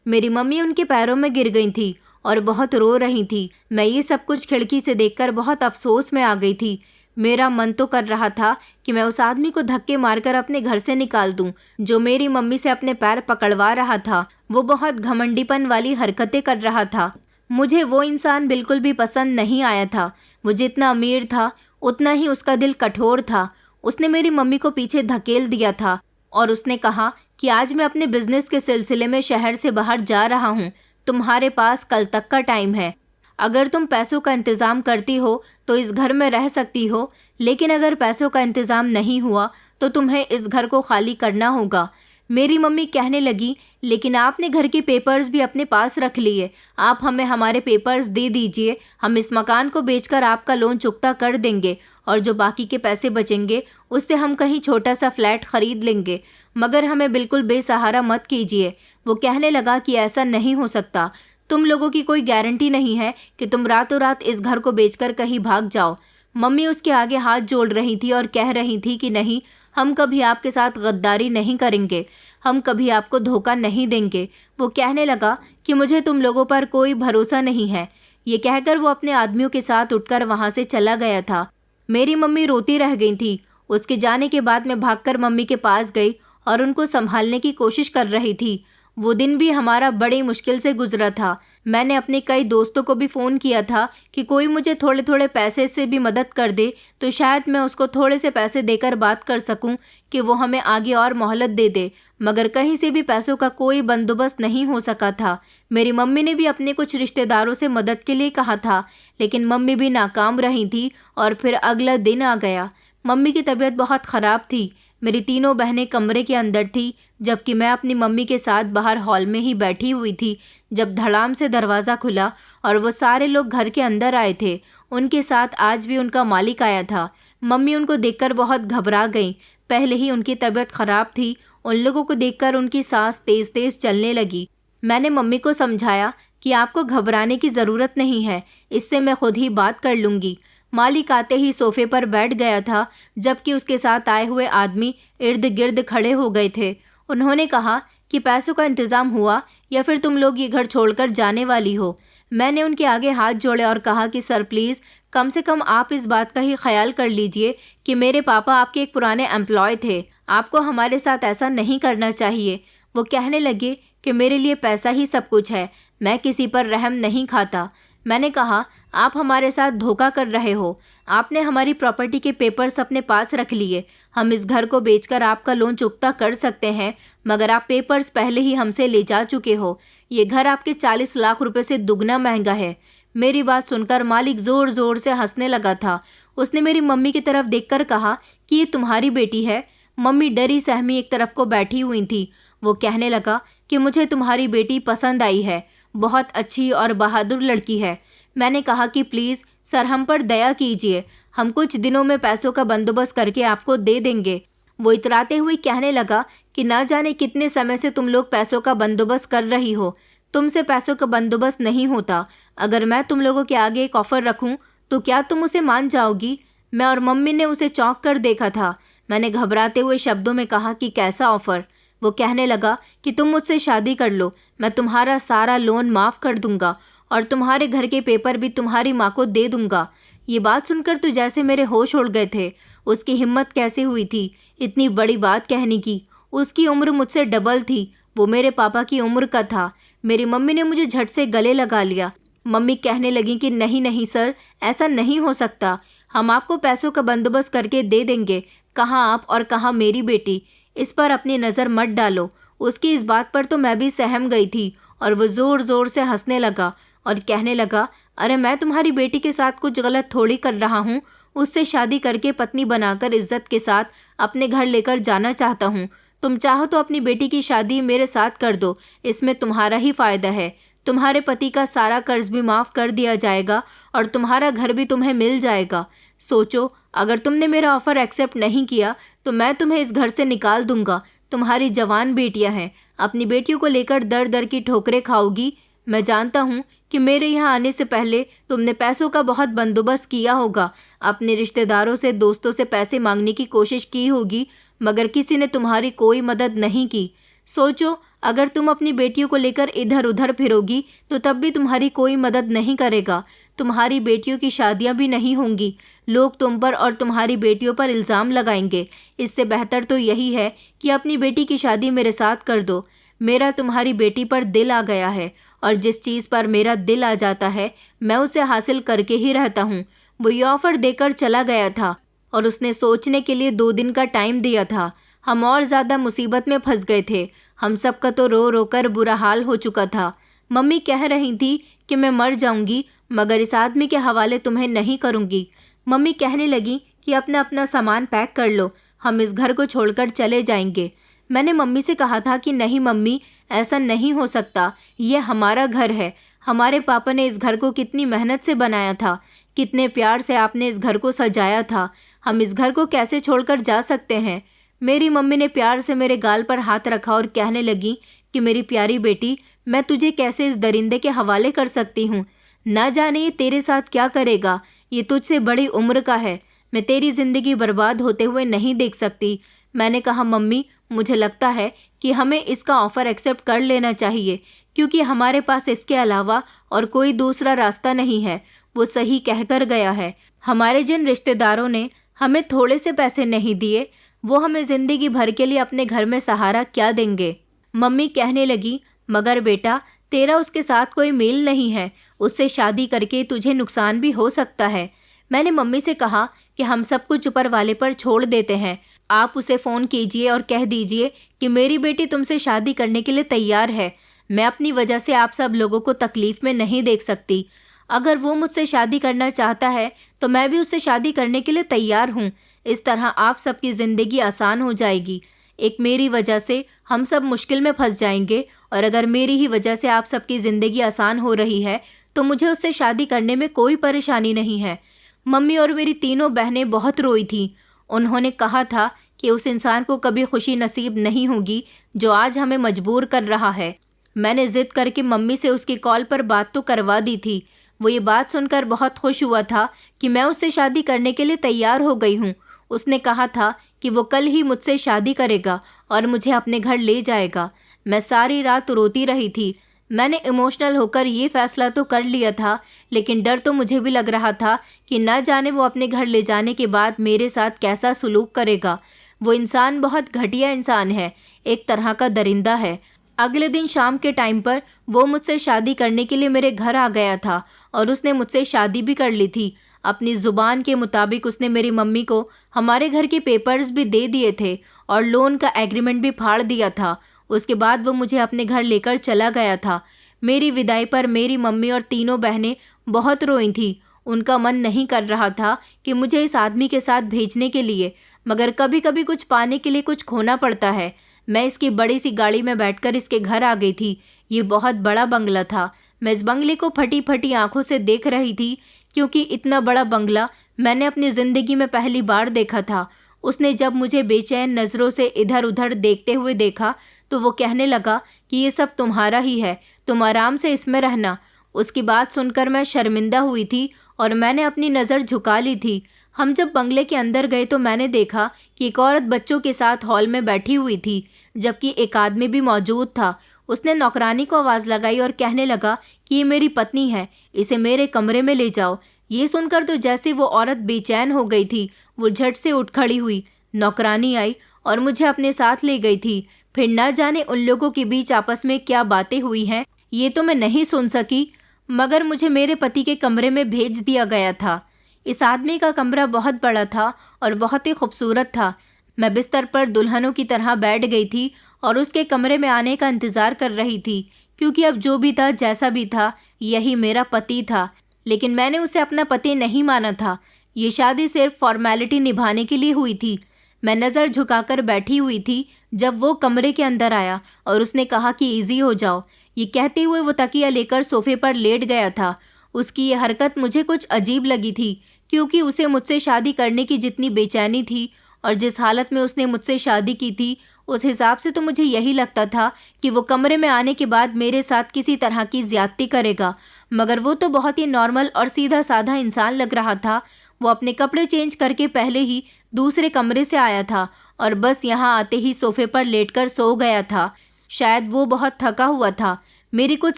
मेरी मम्मी उनके पैरों में गिर गई थी और बहुत रो रही थी। मैं ये सब कुछ खिड़की से देखकर बहुत अफसोस में आ गई थी। मेरा मन तो कर रहा था कि मैं उस आदमी को धक्के मारकर अपने घर से निकाल दूं, जो मेरी मम्मी से अपने पैर पकड़वा रहा था। वो बहुत घमंडीपन वाली हरकतें कर रहा था। मुझे वो इंसान बिल्कुल भी पसंद नहीं आया था। वो जितना अमीर था उतना ही उसका दिल कठोर था। उसने मेरी मम्मी को पीछे धकेल दिया था और उसने कहा कि आज मैं अपने बिजनेस के सिलसिले में शहर से बाहर जा रहा हूँ। तुम्हारे पास कल तक का टाइम है। अगर तुम पैसों का इंतज़ाम करती हो तो इस घर में रह सकती हो, लेकिन अगर पैसों का इंतज़ाम नहीं हुआ तो तुम्हें इस घर को खाली करना होगा। मेरी मम्मी कहने लगी, लेकिन आपने घर के पेपर्स भी अपने पास रख लिए। आप हमें हमारे पेपर्स दे दीजिए। हम इस मकान को बेचकर आपका लोन चुकता कर देंगे और जो बाकी के पैसे बचेंगे उससे हम कहीं छोटा सा फ्लैट खरीद लेंगे, मगर हमें बिल्कुल बेसहारा मत कीजिए। वो कहने लगा कि ऐसा नहीं हो सकता। तुम लोगों की कोई गारंटी नहीं है कि तुम रातों रात इस घर को बेचकर कहीं भाग जाओ। मम्मी उसके आगे हाथ जोड़ रही थी और कह रही थी कि नहीं, हम कभी आपके साथ गद्दारी नहीं करेंगे। हम कभी आपको धोखा नहीं देंगे। वो कहने लगा कि मुझे तुम लोगों पर कोई भरोसा नहीं है। ये कहकर वो अपने आदमियों के साथ उठकर वहाँ से चला गया था। मेरी मम्मी रोती रह गई थी। उसके जाने के बाद मैं भागकर मम्मी के पास गई और उनको संभालने की कोशिश कर रही थी। वो दिन भी हमारा बड़ी मुश्किल से गुजरा था। मैंने अपने कई दोस्तों को भी फ़ोन किया था कि कोई मुझे थोड़े थोड़े पैसे से भी मदद कर दे तो शायद मैं उसको थोड़े से पैसे देकर बात कर सकूं कि वो हमें आगे और मोहलत दे दे, मगर कहीं से भी पैसों का कोई बंदोबस्त नहीं हो सका था। मेरी मम्मी ने भी अपने कुछ रिश्तेदारों से मदद के लिए कहा था, लेकिन मम्मी भी नाकाम रही थी। और फिर अगला दिन आ गया। मम्मी की तबीयत बहुत ख़राब थी। मेरी तीनों बहनें कमरे के अंदर थी, जबकि मैं अपनी मम्मी के साथ बाहर हॉल में ही बैठी हुई थी, जब धड़ाम से दरवाज़ा खुला और वो सारे लोग घर के अंदर आए थे। उनके साथ आज भी उनका मालिक आया था। मम्मी उनको देखकर बहुत घबरा गई। पहले ही उनकी तबीयत ख़राब थी। उन लोगों को देखकर उनकी सांस तेज़ तेज़ चलने लगी। मैंने मम्मी को समझाया कि आपको घबराने की ज़रूरत नहीं है, इससे मैं खुद ही बात कर लूँगी। मालिक आते ही सोफे पर बैठ गया था, जबकि उसके साथ आए हुए आदमी इर्द गिर्द खड़े हो गए थे। उन्होंने कहा कि पैसों का इंतज़ाम हुआ या फिर तुम लोग ये घर छोड़कर जाने वाली हो। मैंने उनके आगे हाथ जोड़े और कहा कि सर प्लीज़, कम से कम आप इस बात का ही ख्याल कर लीजिए कि मेरे पापा आपके एक पुराने एम्प्लॉय थे। आपको हमारे साथ ऐसा नहीं करना चाहिए। वो कहने लगे कि मेरे लिए पैसा ही सब कुछ है, मैं किसी पर रहम नहीं खाता। मैंने कहा, आप हमारे साथ धोखा कर रहे हो। आपने हमारी प्रॉपर्टी के पेपर्स अपने पास रख लिए। हम इस घर को बेचकर आपका लोन चुकता कर सकते हैं, मगर आप पेपर्स पहले ही हमसे ले जा चुके हो। ये घर आपके 40 लाख रुपए से दुगना महंगा है। मेरी बात सुनकर मालिक ज़ोर ज़ोर से हंसने लगा था। उसने मेरी मम्मी की तरफ देखकर कहा कि ये तुम्हारी बेटी है। मम्मी डरी सहमी एक तरफ को बैठी हुई थी। वो कहने लगा कि मुझे तुम्हारी बेटी पसंद आई है, बहुत अच्छी और बहादुर लड़की है। मैंने कहा कि प्लीज़ सर, हम पर दया कीजिए, हम कुछ दिनों में पैसों का बंदोबस्त करके आपको दे देंगे। वो इतराते हुए कहने लगा कि ना जाने कितने समय से तुम लोग पैसों का बंदोबस्त कर रही हो। तुमसे पैसों का बंदोबस्त नहीं होता। अगर मैं तुम लोगों के आगे एक ऑफ़र रखूं तो क्या तुम उसे मान जाओगी? मैं और मम्मी ने उसे चौंक कर देखा था। मैंने घबराते हुए शब्दों में कहा कि कैसा ऑफ़र? वो कहने लगा कि तुम मुझसे शादी कर लो, मैं तुम्हारा सारा लोन माफ़ कर दूंगा और तुम्हारे घर के पेपर भी तुम्हारी माँ को दे दूंगा। ये बात सुनकर तो जैसे मेरे होश उड़ गए थे। उसकी हिम्मत कैसे हुई थी इतनी बड़ी बात कहने की? उसकी उम्र मुझसे डबल थी। वो मेरे पापा की उम्र का था। मेरी मम्मी ने मुझे झट से गले लगा लिया। मम्मी कहने लगी कि नहीं नहीं सर, ऐसा नहीं हो सकता। हम आपको पैसों का बंदोबस्त करके दे देंगे। कहाँ आप और कहाँ मेरी बेटी? इस पर अपनी नज़र मत डालो। उसकी इस बात पर तो मैं भी सहम गई थी और वो ज़ोर ज़ोर से हंसने लगा और कहने लगा, अरे मैं तुम्हारी बेटी के साथ कुछ गलत थोड़ी कर रहा हूँ। उससे शादी करके पत्नी बनाकर इज्जत के साथ अपने घर लेकर जाना चाहता हूँ। तुम चाहो तो अपनी बेटी की शादी मेरे साथ कर दो, इसमें तुम्हारा ही फ़ायदा है। तुम्हारे पति का सारा कर्ज भी माफ़ कर दिया जाएगा और तुम्हारा घर भी तुम्हें मिल जाएगा। सोचो, अगर तुमने मेरा ऑफ़र एक्सेप्ट नहीं किया तो मैं तुम्हें इस घर से निकाल दूंगा। तुम्हारी जवान बेटियां हैं, अपनी बेटियों को लेकर दर दर की ठोकरें खाओगी। मैं जानता हूँ कि मेरे यहाँ आने से पहले तुमने पैसों का बहुत बंदोबस्त किया होगा, अपने रिश्तेदारों से दोस्तों से पैसे मांगने की कोशिश की होगी, मगर किसी ने तुम्हारी कोई मदद नहीं की। सोचो, अगर तुम अपनी बेटियों को लेकर इधर उधर फिरोगी तो तब भी तुम्हारी कोई मदद नहीं करेगा। तुम्हारी बेटियों की शादियां भी नहीं होंगी। लोग तुम पर और तुम्हारी बेटियों पर इल्ज़ाम लगाएंगे। इससे बेहतर तो यही है कि अपनी बेटी की शादी मेरे साथ कर दो। मेरा तुम्हारी बेटी पर दिल आ गया है और जिस चीज़ पर मेरा दिल आ जाता है मैं उसे हासिल करके ही रहता हूँ। वो ये ऑफ़र देकर चला गया था और उसने सोचने के लिए 2 दिन का टाइम दिया था। हम और ज़्यादा मुसीबत में फंस गए थे। हम सब का तो रो रो कर बुरा हाल हो चुका था। मम्मी कह रही थी कि मैं मर जाऊंगी, मगर इस आदमी के हवाले तुम्हें नहीं करूंगी। मम्मी कहने लगी कि अपना अपना सामान पैक कर लो, हम इस घर को छोड़कर चले जाएंगे। मैंने मम्मी से कहा था कि नहीं मम्मी, ऐसा नहीं हो सकता। ये हमारा घर है। हमारे पापा ने इस घर को कितनी मेहनत से बनाया था, कितने प्यार से आपने इस घर को सजाया था। हम इस घर को कैसे छोड़कर जा सकते हैं? मेरी मम्मी ने प्यार से मेरे गाल पर हाथ रखा और कहने लगी कि मेरी प्यारी बेटी, मैं तुझे कैसे इस दरिंदे के हवाले कर सकती हूँ? ना जाने ये तेरे साथ क्या करेगा। ये तुझसे बड़ी उम्र का है। मैं तेरी ज़िंदगी बर्बाद होते हुए नहीं देख सकती। मैंने कहा मम्मी, मुझे लगता है कि हमें इसका ऑफ़र एक्सेप्ट कर लेना चाहिए, क्योंकि हमारे पास इसके अलावा और कोई दूसरा रास्ता नहीं है। वो सही कहकर गया है। हमारे जिन रिश्तेदारों ने हमें थोड़े से पैसे नहीं दिए, वो हमें ज़िंदगी भर के लिए अपने घर में सहारा क्या देंगे? मम्मी कहने लगी, मगर बेटा, तेरा उसके साथ कोई मेल नहीं है। उससे शादी करके तुझे नुकसान भी हो सकता है। मैंने मम्मी से कहा कि हम सब कुछ ऊपर वाले पर छोड़ देते हैं। आप उसे फ़ोन कीजिए और कह दीजिए कि मेरी बेटी तुमसे शादी करने के लिए तैयार है। मैं अपनी वजह से आप सब लोगों को तकलीफ़ में नहीं देख सकती। अगर वो मुझसे शादी करना चाहता है तो मैं भी उससे शादी करने के लिए तैयार हूँ। इस तरह आप सबकी ज़िंदगी आसान हो जाएगी। एक मेरी वजह से हम सब मुश्किल में फंस जाएंगे, और अगर मेरी ही वजह से आप सबकी ज़िंदगी आसान हो रही है तो मुझे उससे शादी करने में कोई परेशानी नहीं है। मम्मी और मेरी तीनों बहनें बहुत रोई थीं। उन्होंने कहा था कि उस इंसान को कभी खुशी नसीब नहीं होगी जो आज हमें मजबूर कर रहा है। मैंने ज़िद करके मम्मी से उसकी कॉल पर बात तो करवा दी थी। वो ये बात सुनकर बहुत खुश हुआ था कि मैं उससे शादी करने के लिए तैयार हो गई हूँ। उसने कहा था कि वो कल ही मुझसे शादी करेगा और मुझे अपने घर ले जाएगा। मैं सारी रात रोती रही थी। मैंने इमोशनल होकर ये फ़ैसला तो कर लिया था, लेकिन डर तो मुझे भी लग रहा था कि न जाने वो अपने घर ले जाने के बाद मेरे साथ कैसा सलूक करेगा। वो इंसान बहुत घटिया इंसान है, एक तरह का दरिंदा है। अगले दिन शाम के टाइम पर वो मुझसे शादी करने के लिए मेरे घर आ गया था और उसने मुझसे शादी भी कर ली थी। अपनी ज़ुबान के मुताबिक उसने मेरी मम्मी को हमारे घर के पेपर्स भी दे दिए थे और लोन का एग्रीमेंट भी फाड़ दिया था। उसके बाद वो मुझे अपने घर लेकर चला गया था। मेरी विदाई पर मेरी मम्मी और तीनों बहनें बहुत रोई थीं। उनका मन नहीं कर रहा था कि मुझे इस आदमी के साथ भेजने के लिए, मगर कभी कभी कुछ पाने के लिए कुछ खोना पड़ता है। मैं इसकी बड़ी सी गाड़ी में बैठकर इसके घर आ गई थी। ये बहुत बड़ा बंगला था। मैं इस बंगले को फटी फटी आंखों से देख रही थी, क्योंकि इतना बड़ा बंगला मैंने अपनी ज़िंदगी में पहली बार देखा था। उसने जब मुझे बेचैन नज़रों से इधर उधर देखते हुए देखा तो वो कहने लगा कि ये सब तुम्हारा ही है, तुम आराम से इसमें रहना। उसकी बात सुनकर मैं शर्मिंदा हुई थी और मैंने अपनी नज़र झुका ली थी। हम जब बंगले के अंदर गए तो मैंने देखा कि एक औरत बच्चों के साथ हॉल में बैठी हुई थी, जबकि एक आदमी भी मौजूद था। उसने नौकरानी को आवाज़ लगाई और कहने लगा कि ये मेरी पत्नी है, इसे मेरे कमरे में ले जाओ। ये सुनकर तो जैसे वो औरत बेचैन हो गई थी, वो झट से उठ खड़ी हुई। नौकरानी आई और मुझे अपने साथ ले गई थी। फिर न जाने उन लोगों के बीच आपस में क्या बातें हुई हैं, ये तो मैं नहीं सुन सकी, मगर मुझे मेरे पति के कमरे में भेज दिया गया था। इस आदमी का कमरा बहुत बड़ा था और बहुत ही खूबसूरत था। मैं बिस्तर पर दुल्हनों की तरह बैठ गई थी और उसके कमरे में आने का इंतज़ार कर रही थी, क्योंकि अब जो भी था, जैसा भी था, यही मेरा पति था। लेकिन मैंने उसे अपना पति नहीं माना था। ये शादी सिर्फ फॉर्मेलिटी निभाने के लिए हुई थी। मैं नज़र झुकाकर बैठी हुई थी जब वो कमरे के अंदर आया और उसने कहा कि इजी हो जाओ। ये कहते हुए वो तकिया लेकर सोफे पर लेट गया था। उसकी ये हरकत मुझे कुछ अजीब लगी थी, क्योंकि उसे मुझसे शादी करने की जितनी बेचैनी थी और जिस हालत में उसने मुझसे शादी की थी, उस हिसाब से तो मुझे यही लगता था कि वो कमरे में आने के बाद मेरे साथ किसी तरह की ज्यादती करेगा। मगर वो तो बहुत ही नॉर्मल और सीधा साधा इंसान लग रहा था। वो अपने कपड़े चेंज करके पहले ही दूसरे कमरे से आया था और बस यहाँ आते ही सोफे पर लेटकर सो गया था। शायद वो बहुत थका हुआ था। मेरी कुछ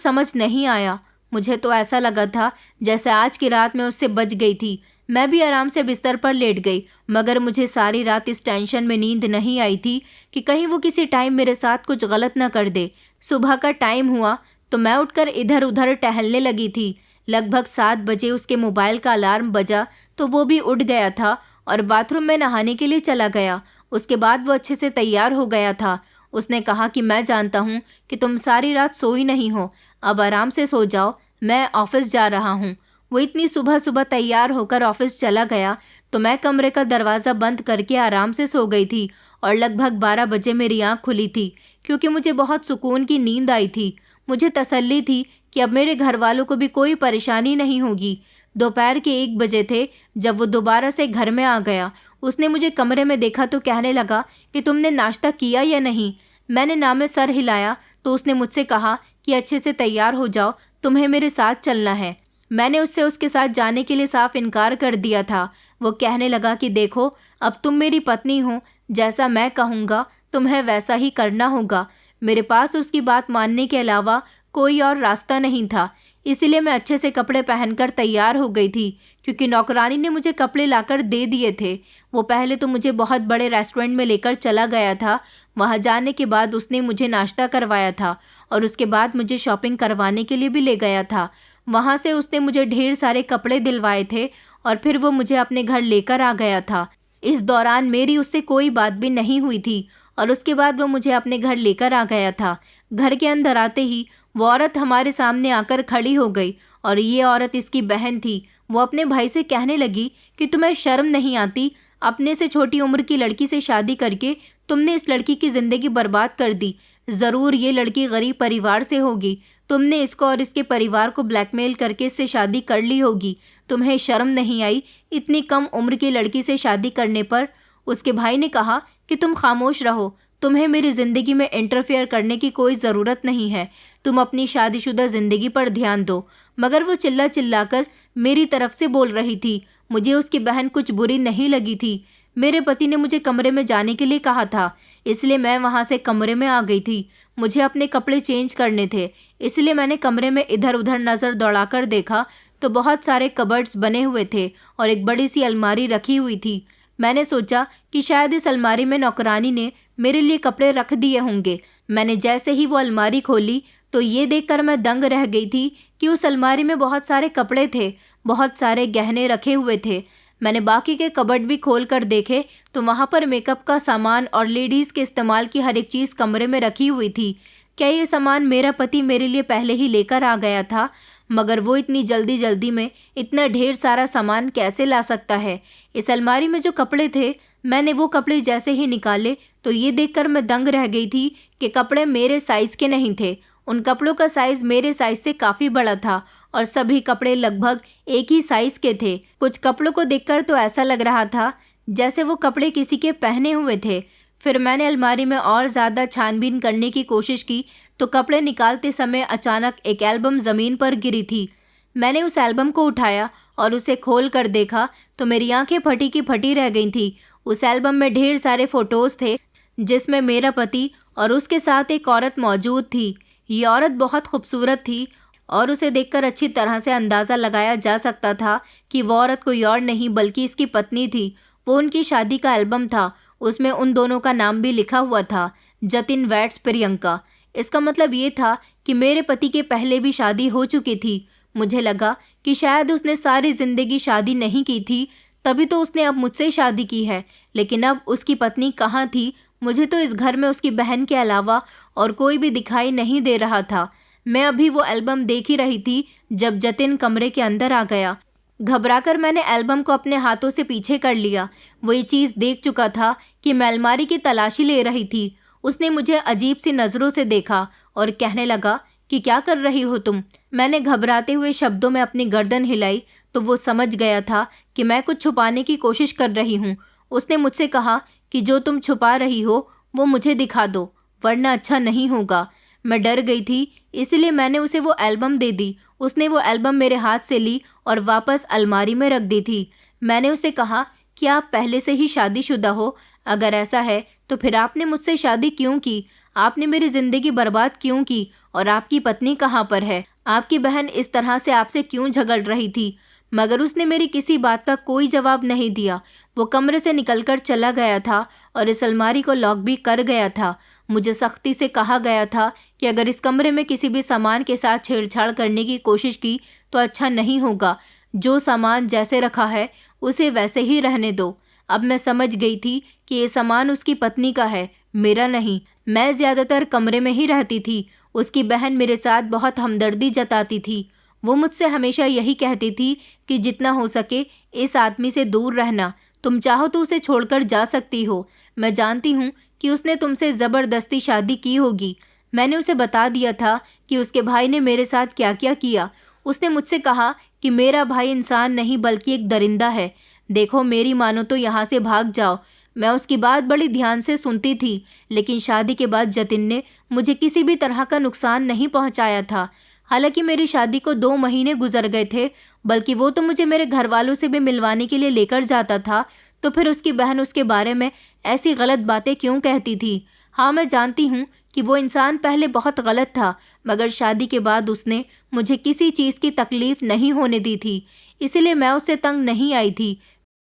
समझ नहीं आया। मुझे तो ऐसा लगा था जैसे आज की रात में उससे बच गई थी। मैं भी आराम से बिस्तर पर लेट गई, मगर मुझे सारी रात इस टेंशन में नींद नहीं आई थी कि कहीं वो किसी टाइम मेरे साथ कुछ गलत ना कर दे। सुबह का टाइम हुआ तो मैं उठकर इधर उधर टहलने लगी थी। लगभग 7 बजे उसके मोबाइल का अलार्म बजा तो वो भी उठ गया था और बाथरूम में नहाने के लिए चला गया। उसके बाद वो अच्छे से तैयार हो गया था। उसने कहा कि मैं जानता हूँ कि तुम सारी रात सोई नहीं हो, अब आराम से सो जाओ, मैं ऑफिस जा रहा हूँ। वो इतनी सुबह सुबह तैयार होकर ऑफिस चला गया तो मैं कमरे का दरवाज़ा बंद करके आराम से सो गई थी और लगभग 12 बजे मेरी आँख खुली थी, क्योंकि मुझे बहुत सुकून की नींद आई थी। मुझे तसल्ली थी कि अब मेरे घर वालों को भी कोई परेशानी नहीं होगी। दोपहर के 1 बजे थे जब वो दोबारा से घर में आ गया। उसने मुझे कमरे में देखा तो कहने लगा कि तुमने नाश्ता किया या नहीं। मैंने ना में सर हिलाया तो उसने मुझसे कहा कि अच्छे से तैयार हो जाओ, तुम्हें मेरे साथ चलना है। मैंने उससे उसके साथ जाने के लिए साफ इनकार कर दिया था। वो कहने लगा कि देखो, अब तुम मेरी पत्नी हो, जैसा मैं कहूँगा तुम्हें वैसा ही करना होगा। मेरे पास उसकी बात मानने के अलावा कोई और रास्ता नहीं था, इसलिए मैं अच्छे से कपड़े पहनकर तैयार हो गई थी, क्योंकि नौकरानी ने मुझे कपड़े लाकर दे दिए थे। वो पहले तो मुझे बहुत बड़े रेस्टोरेंट में लेकर चला गया था। वहाँ जाने के बाद उसने मुझे नाश्ता करवाया था और उसके बाद मुझे शॉपिंग करवाने के लिए भी ले गया था। वहाँ से उसने मुझे ढेर सारे कपड़े दिलवाए थे और फिर वो मुझे अपने घर लेकर आ गया था। इस दौरान मेरी उससे कोई बात भी नहीं हुई थी और उसके बाद वो मुझे अपने घर लेकर आ गया था। घर के अंदर आते ही वो औरत हमारे सामने आकर खड़ी हो गई और ये औरत इसकी बहन थी। वो अपने भाई से कहने लगी कि तुम्हें शर्म नहीं आती, अपने से छोटी उम्र की लड़की से शादी करके तुमने इस लड़की की ज़िंदगी बर्बाद कर दी। ज़रूर ये लड़की गरीब परिवार से होगी, तुमने इसको और इसके परिवार को ब्लैकमेल करके इससे शादी कर ली होगी। तुम्हें शर्म नहीं आई इतनी कम उम्र की लड़की से शादी करने पर? उसके भाई ने कहा कि तुम खामोश रहो, तुम्हें मेरी ज़िंदगी में इंटरफेयर करने की कोई ज़रूरत नहीं है, तुम अपनी शादीशुदा ज़िंदगी पर ध्यान दो। मगर वो चिल्ला चिल्लाकर मेरी तरफ से बोल रही थी। मुझे उसकी बहन कुछ बुरी नहीं लगी थी। मेरे पति ने मुझे कमरे में जाने के लिए कहा था, इसलिए मैं वहाँ से कमरे में आ गई थी। मुझे अपने कपड़े चेंज करने थे, इसलिए मैंने कमरे में इधर उधर नज़र दौड़ाकर देखा तो बहुत सारे कबर्ड्स बने हुए थे और एक बड़ी सी अलमारी रखी हुई थी। मैंने सोचा कि शायद इस अलमारी में नौकरानी ने मेरे लिए कपड़े रख दिए होंगे। मैंने जैसे ही वो अलमारी खोली तो ये देखकर मैं दंग रह गई थी कि उस अलमारी में बहुत सारे कपड़े थे, बहुत सारे गहने रखे हुए थे। मैंने बाकी के कबर्ड भी खोल कर देखे तो वहाँ पर मेकअप का सामान और लेडीज़ के इस्तेमाल की हर एक चीज़ कमरे में रखी हुई थी। क्या ये सामान मेरा पति मेरे लिए पहले ही लेकर आ गया था? मगर वो इतनी जल्दी जल्दी में इतना ढेर सारा सामान कैसे ला सकता है? इस अलमारी में जो कपड़े थे, मैंने वो कपड़े जैसे ही निकाले तो ये देखकर मैं दंग रह गई थी कि कपड़े मेरे साइज़ के नहीं थे। उन कपड़ों का साइज़ मेरे साइज़ से काफ़ी बड़ा था और सभी कपड़े लगभग एक ही साइज़ के थे। कुछ कपड़ों को देखकर तो ऐसा लग रहा था जैसे वो कपड़े किसी के पहने हुए थे। फिर मैंने अलमारी में और ज़्यादा छानबीन करने की कोशिश की तो कपड़े निकालते समय अचानक एक एल्बम ज़मीन पर गिरी थी। मैंने उस एल्बम को उठाया और उसे खोल कर देखा तो मेरी आंखें फटी की फटी रह गई थी। उस एल्बम में ढेर सारे फ़ोटोज़ थे जिसमें मेरा पति और उसके साथ एक औरत मौजूद थी। ये औरत बहुत खूबसूरत थी और उसे देखकर अच्छी तरह से अंदाज़ा लगाया जा सकता था कि वो औरत कोई और नहीं बल्कि इसकी पत्नी थी। वो उनकी शादी का एल्बम था। उसमें उन दोनों का नाम भी लिखा हुआ था, जतिन वैट्स प्रियंका। इसका मतलब ये था कि मेरे पति के पहले भी शादी हो चुकी थी। मुझे लगा कि शायद उसने सारी ज़िंदगी शादी नहीं की थी, तभी तो उसने अब मुझसे शादी की है। लेकिन अब उसकी पत्नी कहाँ थी? मुझे तो इस घर में उसकी बहन के अलावा और कोई भी दिखाई नहीं दे रहा था। मैं अभी वो एल्बम देख ही रही थी जब जतिन कमरे के अंदर आ गया। घबराकर मैंने एल्बम को अपने हाथों से पीछे कर लिया। वो ये चीज़ देख चुका था कि मैं अलमारी की तलाशी ले रही थी। उसने मुझे अजीब सी नज़रों से देखा और कहने लगा कि क्या कर रही हो तुम? मैंने घबराते हुए शब्दों में अपनी गर्दन हिलाई तो वो समझ गया था कि मैं कुछ छुपाने की कोशिश कर रही हूँ। उसने मुझसे कहा कि जो तुम छुपा रही हो वो मुझे दिखा दो, वरना अच्छा नहीं होगा। मैं डर गई थी, इसलिए मैंने उसे वो एल्बम दे दी। उसने वो एल्बम मेरे हाथ से ली और वापस अलमारी में रख दी थी। मैंने उसे कहा कि आप पहले से ही शादीशुदा हो? अगर ऐसा है तो फिर आपने मुझसे शादी क्यों की? आपने मेरी ज़िंदगी बर्बाद क्यों की? और आपकी पत्नी कहाँ पर है? आपकी बहन इस तरह से आपसे क्यों झगड़ रही थी? मगर उसने मेरी किसी बात का कोई जवाब नहीं दिया। वो कमरे से निकलकर चला गया था और इस अलमारी को लॉक भी कर गया था। मुझे सख्ती से कहा गया था कि अगर इस कमरे में किसी भी सामान के साथ छेड़छाड़ करने की कोशिश की तो अच्छा नहीं होगा। जो सामान जैसे रखा है उसे वैसे ही रहने दो। अब मैं समझ गई थी कि ये सामान उसकी पत्नी का है, मेरा नहीं। मैं ज़्यादातर कमरे में ही रहती थी। उसकी बहन मेरे साथ बहुत हमदर्दी जताती थी। वो मुझसे हमेशा यही कहती थी कि जितना हो सके इस आदमी से दूर रहना। तुम चाहो तो उसे छोड़कर जा सकती हो। मैं जानती हूँ कि उसने तुमसे ज़बरदस्ती शादी की होगी। मैंने उसे बता दिया था कि उसके भाई ने मेरे साथ क्या क्या किया। उसने मुझसे कहा कि मेरा भाई इंसान नहीं बल्कि एक दरिंदा है। देखो, मेरी मानो तो यहाँ से भाग जाओ। मैं उसकी बात बड़ी ध्यान से सुनती थी, लेकिन शादी के बाद जतिन ने मुझे किसी भी तरह का नुकसान नहीं पहुँचाया था। हालांकि मेरी शादी को 2 महीने गुजर गए थे, बल्कि वो तो मुझे मेरे घर वालों से भी मिलवाने के लिए लेकर जाता था। तो फिर उसकी बहन उसके बारे में ऐसी गलत बातें क्यों कहती थी? हाँ, मैं जानती हूँ कि वो इंसान पहले बहुत गलत था, मगर शादी के बाद उसने मुझे किसी चीज़ की तकलीफ़ नहीं होने दी थी, इसलिए मैं उससे तंग नहीं आई थी।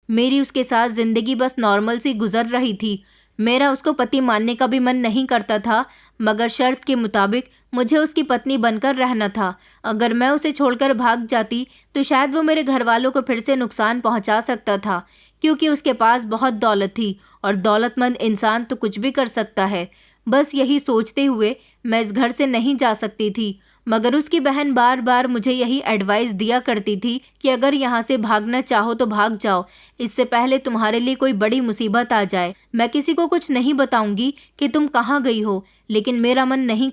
मेरी उसके साथ ज़िंदगी बस नॉर्मल सी गुजर रही थी। मेरा उसको पति मानने का भी मन नहीं करता था, मगर शर्त के मुताबिक मुझे उसकी पत्नी बनकर रहना था। अगर मैं उसे छोड़कर भाग जाती तो शायद वो मेरे घर वालों को फिर से नुकसान पहुंचा सकता था, क्योंकि उसके पास बहुत दौलत थी और दौलतमंद इंसान तो कुछ भी कर सकता है। बस यही सोचते हुए मैं इस घर से नहीं जा सकती थी, मगर उसकी बहन बार बार मुझे यही एडवाइस दिया करती थी कि अगर यहाँ से भागना चाहो तो भाग जाओ, इससे पहले तुम्हारे लिए कोई बड़ी मुसीबत आ जाए। मैं किसी को कुछ नहीं बताऊंगी कि तुम कहाँ गई हो, लेकिन मेरा मन नहीं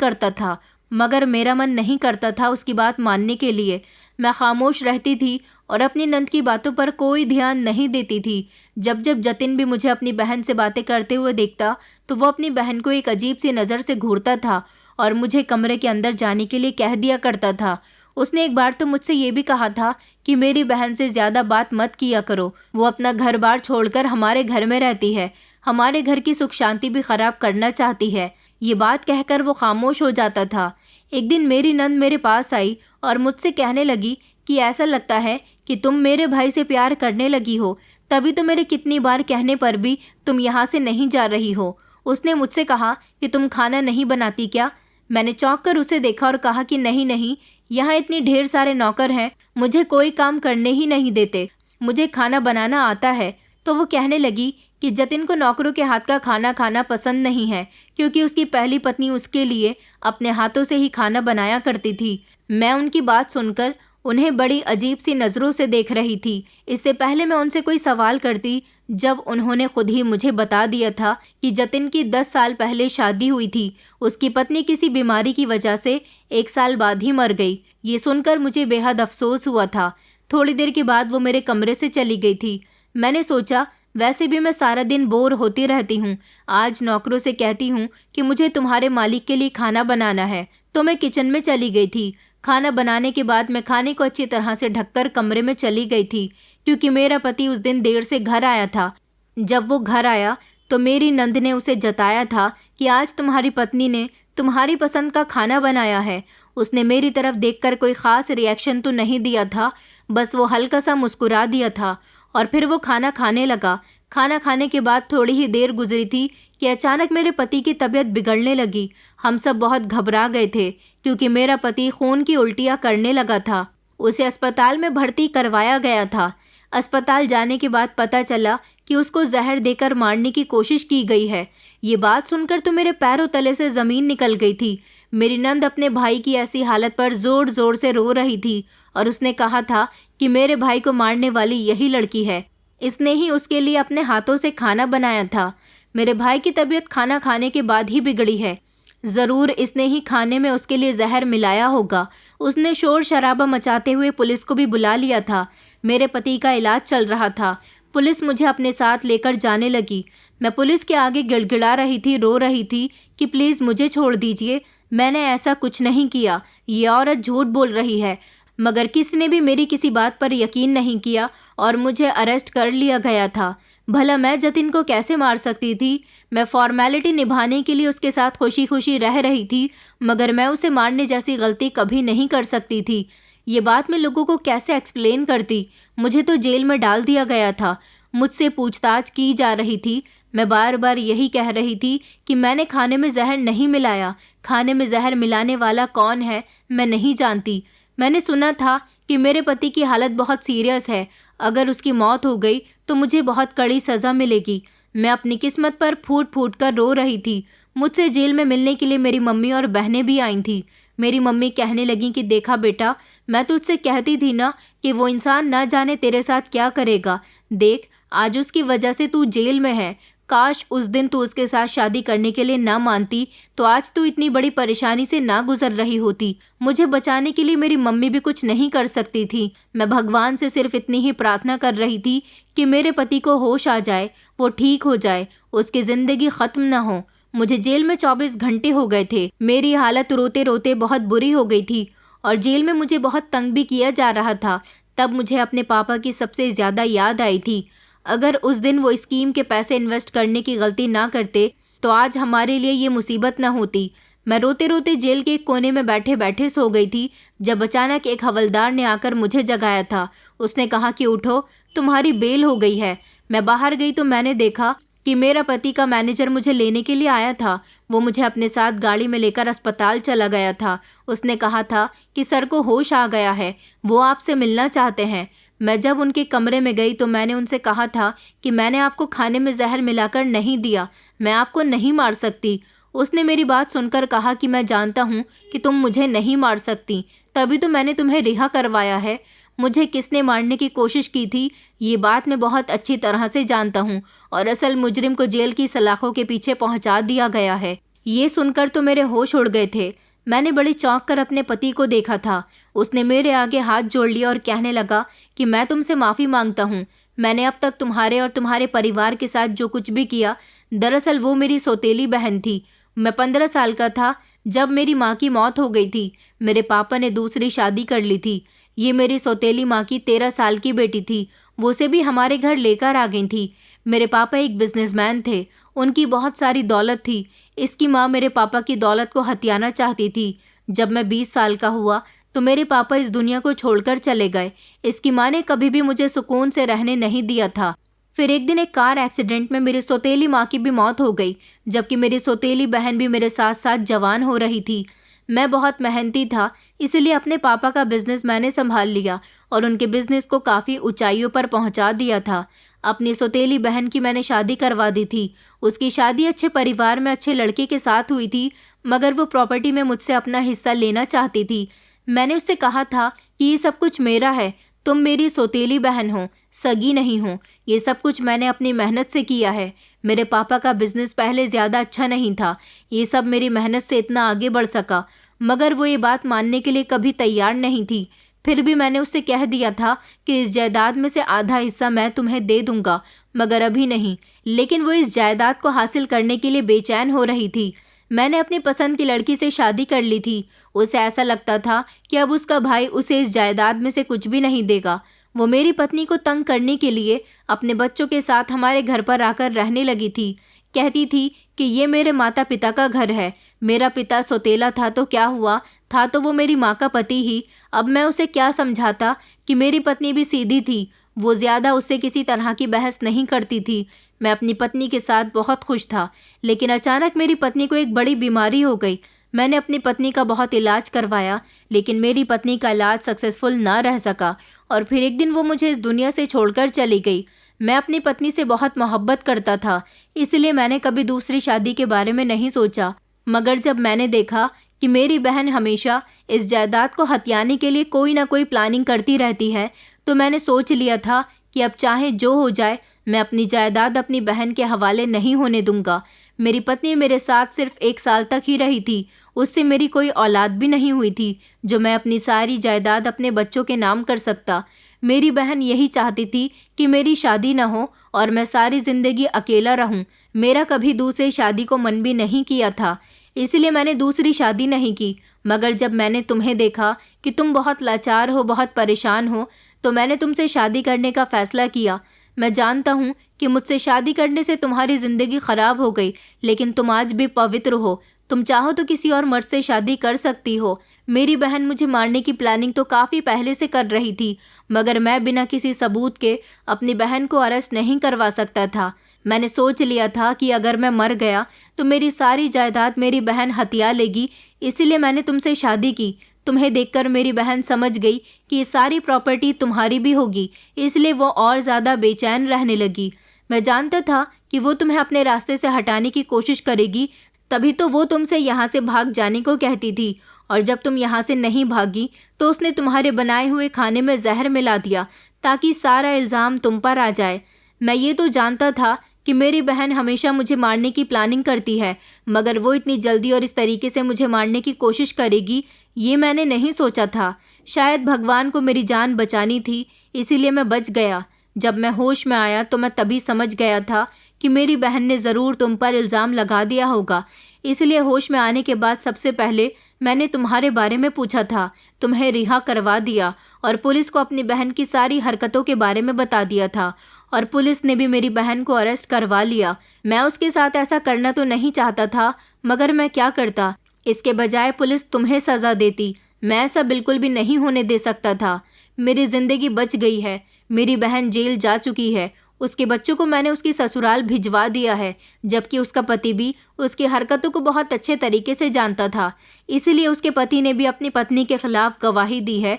करता था उसकी बात मानने के लिए। मैं खामोश रहती थी और अपनी नंद की बातों पर कोई ध्यान नहीं देती थी। जब जब जतिन भी मुझे अपनी बहन से बातें करते हुए देखता तो वो अपनी बहन को एक अजीब सी नज़र से घूरता था और मुझे कमरे के अंदर जाने के लिए कह दिया करता था। उसने एक बार तो मुझसे ये भी कहा था कि मेरी बहन से ज़्यादा बात मत किया करो, वो अपना घर बार छोड़कर हमारे घर में रहती है, हमारे घर की सुख शांति भी ख़राब करना चाहती है। ये बात कहकर वो खामोश हो जाता था। एक दिन मेरी नंद मेरे पास आई और मुझसे कहने लगी कि ऐसा लगता है कि तुम मेरे भाई से प्यार करने लगी हो, तभी तो मेरे कितनी बार कहने पर भी तुम यहाँ से नहीं जा रही हो। उसने मुझसे कहा कि तुम खाना नहीं बनाती क्या? मैंने चौंक कर उसे देखा और कहा कि नहीं नहीं, यहाँ इतनी ढेर सारे नौकर हैं, मुझे कोई काम करने ही नहीं देते, मुझे खाना बनाना आता है। तो वो कहने लगी कि जतिन को नौकरों के हाथ का खाना खाना पसंद नहीं है, क्योंकि उसकी पहली पत्नी उसके लिए अपने हाथों से ही खाना बनाया करती थी। मैं उनकी बात सुनकर उन्हें बड़ी अजीब सी नज़रों से देख रही थी। इससे पहले मैं उनसे कोई सवाल करती, जब उन्होंने खुद ही मुझे बता दिया था कि जतिन की 10 साल पहले शादी हुई थी, उसकी पत्नी किसी बीमारी की वजह से 1 साल बाद ही मर गई। ये सुनकर मुझे बेहद अफसोस हुआ था। थोड़ी देर के बाद वो मेरे कमरे से चली गई थी। मैंने सोचा वैसे भी मैं सारा दिन बोर होती रहती हूँ। आज नौकरों से कहती हूँ कि मुझे तुम्हारे मालिक के लिए खाना बनाना है, तो मैं किचन में चली गई थी। खाना बनाने के बाद मैं खाने को अच्छी तरह से ढककर कमरे में चली गई थी, क्योंकि मेरा पति उस दिन देर से घर आया था। जब वो घर आया तो मेरी नंद ने उसे जताया था कि आज तुम्हारी पत्नी ने तुम्हारी पसंद का खाना बनाया है। उसने मेरी तरफ देखकर कोई ख़ास रिएक्शन तो नहीं दिया था, बस वो हल्का सा मुस्कुरा दिया था और फिर वो खाना खाने लगा। खाना खाने के बाद थोड़ी ही देर गुजरी थी कि अचानक मेरे पति की तबीयत बिगड़ने लगी। हम सब बहुत घबरा गए थे, क्योंकि मेरा पति खून की उल्टियाँ करने लगा था। उसे अस्पताल में भर्ती करवाया गया था। अस्पताल जाने के बाद पता चला कि उसको जहर देकर मारने की कोशिश की गई है। ये बात सुनकर तो मेरे पैरों तले से ज़मीन निकल गई थी। मेरी नंद अपने भाई की ऐसी हालत पर ज़ोर ज़ोर से रो रही थी और उसने कहा था कि मेरे भाई को मारने वाली यही लड़की है। इसने ही उसके लिए अपने हाथों से खाना बनाया था। मेरे भाई की तबीयत खाना खाने के बाद ही बिगड़ी है। ज़रूर इसने ही खाने में उसके लिए जहर मिलाया होगा। उसने शोर शराबा मचाते हुए पुलिस को भी बुला लिया था। मेरे पति का इलाज चल रहा था। पुलिस मुझे अपने साथ लेकर जाने लगी। मैं पुलिस के आगे गिड़गिड़ा रही थी, रो रही थी कि प्लीज़ मुझे छोड़ दीजिए, मैंने ऐसा कुछ नहीं किया, ये औरत झूठ बोल रही है। मगर किसी ने भी मेरी किसी बात पर यकीन नहीं किया और मुझे अरेस्ट कर लिया गया था। भला मैं जतिन को कैसे मार सकती थी? मैं फॉर्मेलिटी निभाने के लिए उसके साथ खुशी खुशी रह रही थी, मगर मैं उसे मारने जैसी गलती कभी नहीं कर सकती थी। ये बात मैं लोगों को कैसे एक्सप्लेन करती? मुझे तो जेल में डाल दिया गया था। मुझसे पूछताछ की जा रही थी। मैं बार बार यही कह रही थी कि मैंने खाने में जहर नहीं मिलाया। खाने में जहर मिलाने वाला कौन है मैं नहीं जानती। मैंने सुना था कि मेरे पति की हालत बहुत सीरियस है। अगर उसकी मौत हो गई तो मुझे बहुत कड़ी सज़ा मिलेगी। मैं अपनी किस्मत पर फूट फूट कर रो रही थी। मुझसे जेल में मिलने के लिए मेरी मम्मी और बहनें भी आई थी। मेरी मम्मी कहने लगी कि देखा बेटा, मैं तुझसे कहती थी ना कि वो इंसान ना जाने तेरे साथ क्या करेगा। देख, आज उसकी वजह से तू जेल में है। काश उस दिन तू उसके साथ शादी करने के लिए ना मानती, तो आज तू इतनी बड़ी परेशानी से ना गुजर रही होती। मुझे बचाने के लिए मेरी मम्मी भी कुछ नहीं कर सकती थी। मैं भगवान से सिर्फ इतनी ही प्रार्थना कर रही थी कि मेरे पति को होश आ जाए, वो ठीक हो जाए, उसकी ज़िंदगी ख़त्म ना हो। मुझे जेल में 24 घंटे हो गए थे। मेरी हालत रोते रोते बहुत बुरी हो गई थी और जेल में मुझे बहुत तंग भी किया जा रहा था। तब मुझे अपने पापा की सबसे ज़्यादा याद आई थी। अगर उस दिन वो स्कीम के पैसे इन्वेस्ट करने की गलती ना करते तो आज हमारे लिए ये मुसीबत ना होती। मैं रोते रोते जेल के एक कोने में बैठे बैठे सो गई थी, जब अचानक एक हवलदार ने आकर मुझे जगाया था। उसने कहा कि उठो, तुम्हारी बेल हो गई है। मैं बाहर गई तो मैंने देखा कि मेरा पति का मैनेजर मुझे लेने के लिए आया था। वो मुझे अपने साथ गाड़ी में लेकर अस्पताल चला गया था। उसने कहा था कि सर को होश आ गया है, वो आपसे मिलना चाहते हैं। मैं जब उनके कमरे में गई तो मैंने उनसे कहा था कि मैंने आपको खाने में जहर मिलाकर नहीं दिया, मैं आपको नहीं मार सकती। उसने मेरी बात सुनकर कहा कि मैं जानता हूँ कि तुम मुझे नहीं मार सकती, तभी तो मैंने तुम्हें रिहा करवाया है। मुझे किसने मारने की कोशिश की थी ये बात मैं बहुत अच्छी तरह से जानता हूँ और असल मुजरिम को जेल की सलाखों के पीछे पहुँचा दिया गया है। ये सुनकर तो मेरे होश उड़ गए थे। मैंने बड़ी चौंक कर अपने पति को देखा था। उसने मेरे आगे हाथ जोड़ लिया और कहने लगा कि मैं तुमसे माफ़ी मांगता हूँ। मैंने अब तक तुम्हारे और तुम्हारे परिवार के साथ जो कुछ भी किया, दरअसल वो मेरी सौतेली बहन थी। मैं 15 साल का था जब मेरी माँ की मौत हो गई थी। मेरे पापा ने दूसरी शादी कर ली थी। ये मेरी सौतेली माँ की 13 साल की बेटी थी। वो उसे भी हमारे घर लेकर आ गई थी। मेरे पापा एक बिजनेसमैन थे, उनकी बहुत सारी दौलत थी। इसकी माँ मेरे पापा की दौलत को हथियाना चाहती थी। जब मैं 20 साल का हुआ तो मेरे पापा इस दुनिया को छोड़कर चले गए। इसकी माँ ने कभी भी मुझे सुकून से रहने नहीं दिया था। फिर एक दिन एक कार एक्सीडेंट में मेरी सौतेली माँ की भी मौत हो गई, जबकि मेरी सौतेली बहन भी मेरे साथ साथ जवान हो रही थी। मैं बहुत मेहनती था, इसलिए अपने पापा का बिजनेस मैंने संभाल लिया और उनके बिजनेस को काफ़ी ऊंचाइयों पर पहुंचा दिया था। अपनी सौतेली बहन की मैंने शादी करवा दी थी। उसकी शादी अच्छे परिवार में अच्छे लड़के के साथ हुई थी, मगर वो प्रॉपर्टी में मुझसे अपना हिस्सा लेना चाहती थी। मैंने उससे कहा था कि ये सब कुछ मेरा है, तुम मेरी सौतेली बहन हो, सगी नहीं हो। ये सब कुछ मैंने अपनी मेहनत से किया है। मेरे पापा का बिजनेस पहले ज़्यादा अच्छा नहीं था, ये सब मेरी मेहनत से इतना आगे बढ़ सका, मगर वो ये बात मानने के लिए कभी तैयार नहीं थी। फिर भी मैंने उससे कह दिया था कि इस जायदाद में से आधा हिस्सा मैं तुम्हें दे दूंगा, मगर अभी नहीं। लेकिन वो इस जायदाद को हासिल करने के लिए बेचैन हो रही थी। मैंने अपनी पसंद की लड़की से शादी कर ली थी। उसे ऐसा लगता था कि अब उसका भाई उसे इस जायदाद में से कुछ भी नहीं देगा। वो मेरी पत्नी को तंग करने के लिए अपने बच्चों के साथ हमारे घर पर आकर रहने लगी थी। कहती थी कि ये मेरे माता पिता का घर है। मेरा पिता सौतेला था तो क्या हुआ, था तो वो मेरी माँ का पति ही। अब मैं उसे क्या समझाता कि मेरी पत्नी भी सीधी थी। वो ज़्यादा उससे किसी तरह की बहस नहीं करती थी। मैं अपनी पत्नी के साथ बहुत खुश था, लेकिन अचानक मेरी पत्नी को एक बड़ी बीमारी हो गई। मैंने अपनी पत्नी का बहुत इलाज करवाया, लेकिन मेरी पत्नी का इलाज सक्सेसफुल ना रह सका और फिर एक दिन वो मुझे इस दुनिया से छोड़कर चली गई। मैं अपनी पत्नी से बहुत मोहब्बत करता था, इसलिए मैंने कभी दूसरी शादी के बारे में नहीं सोचा। मगर जब मैंने देखा कि मेरी बहन हमेशा इस जायदाद को हथियाने के लिए कोई ना कोई प्लानिंग करती रहती है, तो मैंने सोच लिया था कि अब चाहे जो हो जाए, मैं अपनी जायदाद अपनी बहन के हवाले नहीं होने दूंगा। मेरी पत्नी मेरे साथ सिर्फ 1 साल तक ही रही थी। उससे मेरी कोई औलाद भी नहीं हुई थी जो मैं अपनी सारी जायदाद अपने बच्चों के नाम कर सकता। मेरी बहन यही चाहती थी कि मेरी शादी न हो और मैं सारी ज़िंदगी अकेला रहूं। मेरा कभी दूसरी शादी को मन भी नहीं किया था, इसलिए मैंने दूसरी शादी नहीं की। मगर जब मैंने तुम्हें देखा कि तुम बहुत लाचार हो, बहुत परेशान हो, तो मैंने तुमसे शादी करने का फ़ैसला किया। मैं जानता हूँ कि मुझसे शादी करने से तुम्हारी ज़िंदगी ख़राब हो गई, लेकिन तुम आज भी पवित्र हो। तुम चाहो तो किसी और मर्द से शादी कर सकती हो। मेरी बहन मुझे मारने की प्लानिंग तो काफ़ी पहले से कर रही थी, मगर मैं बिना किसी सबूत के अपनी बहन को अरेस्ट नहीं करवा सकता था। मैंने सोच लिया था कि अगर मैं मर गया तो मेरी सारी जायदाद मेरी बहन हथिया लेगी, इसीलिए मैंने तुमसे शादी की। तुम्हें देखकर मेरी बहन समझ गई कि ये सारी प्रॉपर्टी तुम्हारी भी होगी, इसलिए वो और ज़्यादा बेचैन रहने लगी। मैं जानता था कि वो तुम्हें अपने रास्ते से हटाने की कोशिश करेगी, तभी तो वो तुमसे यहाँ से भाग जाने को कहती थी। और जब तुम यहाँ से नहीं भागी तो उसने तुम्हारे बनाए हुए खाने में जहर मिला दिया ताकि सारा इल्ज़ाम तुम पर आ जाए। मैं ये तो जानता था कि मेरी बहन हमेशा मुझे मारने की प्लानिंग करती है, मगर वो इतनी जल्दी और इस तरीके से मुझे मारने की कोशिश करेगी, ये मैंने नहीं सोचा था। शायद भगवान को मेरी जान बचानी थी, इसीलिए मैं बच गया। जब मैं होश में आया तो मैं तभी समझ गया था कि मेरी बहन ने ज़रूर तुम पर इल्ज़ाम लगा दिया होगा। इसलिए होश में आने के बाद सबसे पहले मैंने तुम्हारे बारे में पूछा था, तुम्हें रिहा करवा दिया और पुलिस को अपनी बहन की सारी हरकतों के बारे में बता दिया था, और पुलिस ने भी मेरी बहन को अरेस्ट करवा लिया। मैं उसके साथ ऐसा करना तो नहीं चाहता था, मगर मैं क्या करता। इसके बजाय पुलिस तुम्हें सज़ा देती। मैं ऐसा बिल्कुल भी नहीं होने दे सकता था। मेरी ज़िंदगी बच गई है। मेरी बहन जेल जा चुकी है। उसके बच्चों को मैंने उसकी ससुराल भिजवा दिया है, जबकि उसका पति भी उसकी हरकतों को बहुत अच्छे तरीके से जानता था। इसीलिए उसके पति ने भी अपनी पत्नी के खिलाफ गवाही दी है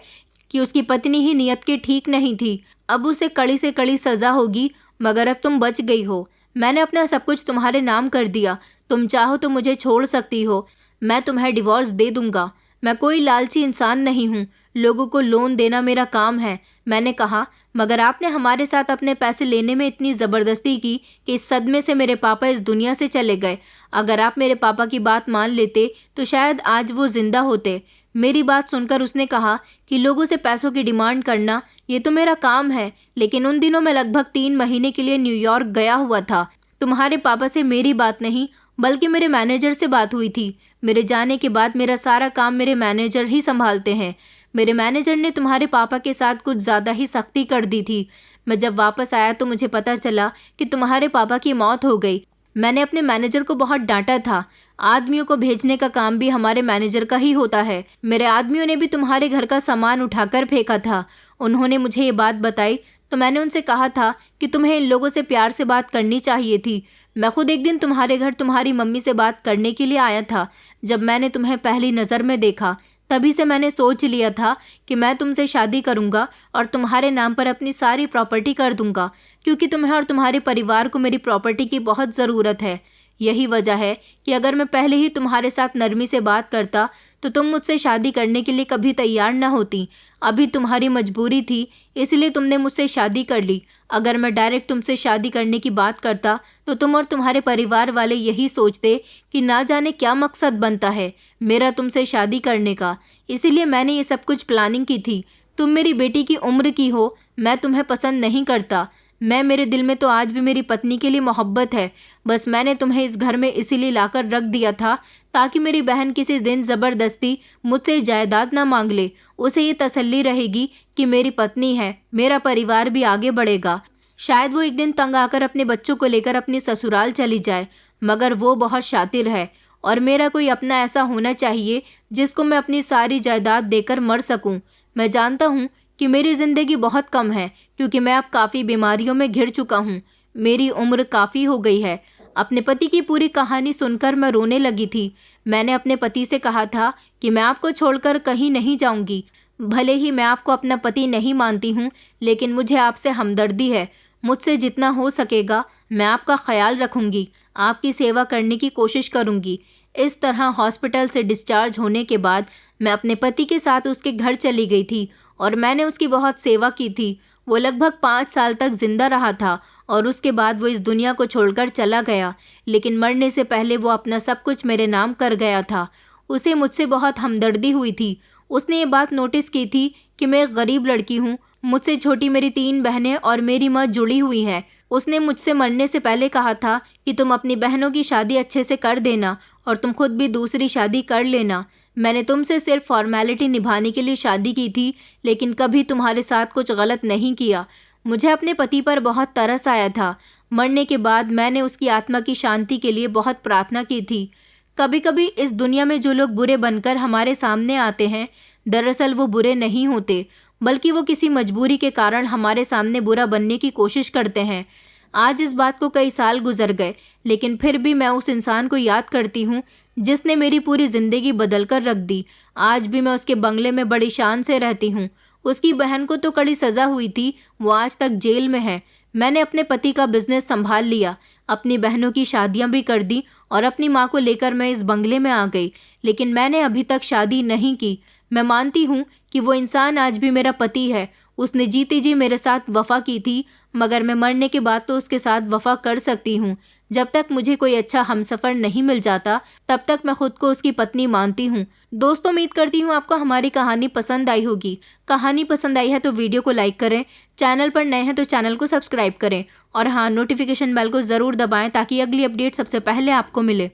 कि उसकी पत्नी ही नियत की ठीक नहीं थी। अब उसे कड़ी से कड़ी सज़ा होगी, मगर अब तुम बच गई हो। मैंने अपना सब कुछ तुम्हारे नाम कर दिया। तुम चाहो तो मुझे छोड़ सकती हो। मैं तुम्हें डिवोर्स दे दूंगा। मैं कोई लालची इंसान नहीं हूँ। लोगों को लोन देना मेरा काम है। मैंने कहा, मगर आपने हमारे साथ अपने पैसे लेने में इतनी ज़बरदस्ती की कि इस सदमे से मेरे पापा इस दुनिया से चले गए। अगर आप मेरे पापा की बात मान लेते तो शायद आज वो जिंदा होते। मेरी बात सुनकर उसने कहा कि लोगों से पैसों की डिमांड करना ये तो मेरा काम है, लेकिन उन दिनों मैं लगभग 3 महीने के लिए न्यूयॉर्क गया हुआ था। तुम्हारे पापा से मेरी बात नहीं बल्कि मेरे मैनेजर से बात हुई थी। मेरे जाने के बाद मेरा सारा काम मेरे मैनेजर ही संभालते हैं। मेरे मैनेजर ने तुम्हारे पापा के साथ कुछ ज़्यादा ही सख्ती कर दी थी। मैं जब वापस आया तो मुझे पता चला कि तुम्हारे पापा की मौत हो गई। मैंने अपने मैनेजर को बहुत डांटा था। आदमियों को भेजने का काम भी हमारे मैनेजर का ही होता है। मेरे आदमियों ने भी तुम्हारे घर का सामान उठाकर फेंका था। उन्होंने मुझे ये बात बताई तो मैंने उनसे कहा था कि तुम्हें इन लोगों से प्यार से बात करनी चाहिए थी। मैं खुद एक दिन तुम्हारे घर तुम्हारी मम्मी से बात करने के लिए आया था। जब मैंने तुम्हें पहली नज़र में देखा तभी से मैंने सोच लिया था कि मैं तुमसे शादी करूंगा और तुम्हारे नाम पर अपनी सारी प्रॉपर्टी कर दूंगा, क्योंकि तुम्हें और तुम्हारे परिवार को मेरी प्रॉपर्टी की बहुत ज़रूरत है। यही वजह है कि अगर मैं पहले ही तुम्हारे साथ नरमी से बात करता तो तुम मुझसे शादी करने के लिए कभी तैयार न होती। अभी तुम्हारी मजबूरी थी, इसलिए तुमने मुझसे शादी कर ली। अगर मैं डायरेक्ट तुमसे शादी करने की बात करता तो तुम और तुम्हारे परिवार वाले यही सोचते कि ना जाने क्या मकसद बनता है मेरा तुमसे शादी करने का। इसीलिए मैंने ये सब कुछ प्लानिंग की थी। तुम मेरी बेटी की उम्र की हो, मैं तुम्हें पसंद नहीं करता। मेरे दिल में तो आज भी मेरी पत्नी के लिए मोहब्बत है। बस मैंने तुम्हें इस घर में इसीलिए लाकर रख दिया था ताकि मेरी बहन किसी दिन ज़बरदस्ती मुझसे जायदाद ना मांग ले। उसे ये तसल्ली रहेगी कि मेरी पत्नी है, मेरा परिवार भी आगे बढ़ेगा। शायद वो एक दिन तंग आकर अपने बच्चों को लेकर अपनी ससुराल चली जाए, मगर वो बहुत शातिर है और मेरा कोई अपना ऐसा होना चाहिए जिसको मैं अपनी सारी जायदाद देकर मर सकूं। मैं जानता हूं कि मेरी ज़िंदगी बहुत कम है क्योंकि मैं अब काफ़ी बीमारियों में घिर चुका हूं। मेरी उम्र काफ़ी हो गई है। अपने पति की पूरी कहानी सुनकर मैं रोने लगी थी। मैंने अपने पति से कहा था कि मैं आपको छोड़कर कहीं नहीं जाऊंगी। भले ही मैं आपको अपना पति नहीं मानती हूँ, लेकिन मुझे आपसे हमदर्दी है। मुझसे जितना हो सकेगा मैं आपका ख्याल रखूंगी, आपकी सेवा करने की कोशिश करूंगी। इस तरह हॉस्पिटल से डिस्चार्ज होने के बाद मैं अपने पति के साथ उसके घर चली गई थी और मैंने उसकी बहुत सेवा की थी। वो लगभग 5 साल तक जिंदा रहा था और उसके बाद वो इस दुनिया को छोड़कर चला गया, लेकिन मरने से पहले वो अपना सब कुछ मेरे नाम कर गया था। उसे मुझसे बहुत हमदर्दी हुई थी। उसने ये बात नोटिस की थी कि मैं एक गरीब लड़की हूँ, मुझसे छोटी मेरी 3 बहनें और मेरी माँ जुड़ी हुई हैं। उसने मुझसे मरने से पहले कहा था कि तुम अपनी बहनों की शादी अच्छे से कर देना और तुम खुद भी दूसरी शादी कर लेना। मैंने तुमसे सिर्फ फॉर्मेलिटी निभाने के लिए शादी की थी, लेकिन कभी तुम्हारे साथ कुछ गलत नहीं किया। मुझे अपने पति पर बहुत तरस आया था। मरने के बाद मैंने उसकी आत्मा की शांति के लिए बहुत प्रार्थना की थी। कभी कभी इस दुनिया में जो लोग बुरे बनकर हमारे सामने आते हैं, दरअसल वो बुरे नहीं होते, बल्कि वो किसी मजबूरी के कारण हमारे सामने बुरा बनने की कोशिश करते हैं। आज इस बात को कई साल गुजर गए, लेकिन फिर भी मैं उस इंसान को याद करती हूँ जिसने मेरी पूरी ज़िंदगी बदल कर रख दी। आज भी मैं उसके बंगले में बड़ी शान से रहती हूँ। उसकी बहन को तो कड़ी सज़ा हुई थी, वो आज तक जेल में है। मैंने अपने पति का बिजनेस संभाल लिया, अपनी बहनों की शादियाँ भी कर दी और अपनी माँ को लेकर मैं इस बंगले में आ गई, लेकिन मैंने अभी तक शादी नहीं की। मैं मानती हूँ कि वो इंसान आज भी मेरा पति है। उसने जीते जी मेरे साथ वफ़ा की थी, मगर मैं मरने के बाद तो उसके साथ वफ़ा कर सकती हूँ। जब तक मुझे कोई अच्छा हमसफ़र नहीं मिल जाता, तब तक मैं खुद को उसकी पत्नी मानती हूँ। दोस्तों, उम्मीद करती हूँ आपको हमारी कहानी पसंद आई होगी। कहानी पसंद आई है तो वीडियो को लाइक करें, चैनल पर नए हैं तो चैनल को सब्सक्राइब करें और हाँ, नोटिफिकेशन बेल को ज़रूर दबाएं ताकि अगली अपडेट सबसे पहले आपको मिले।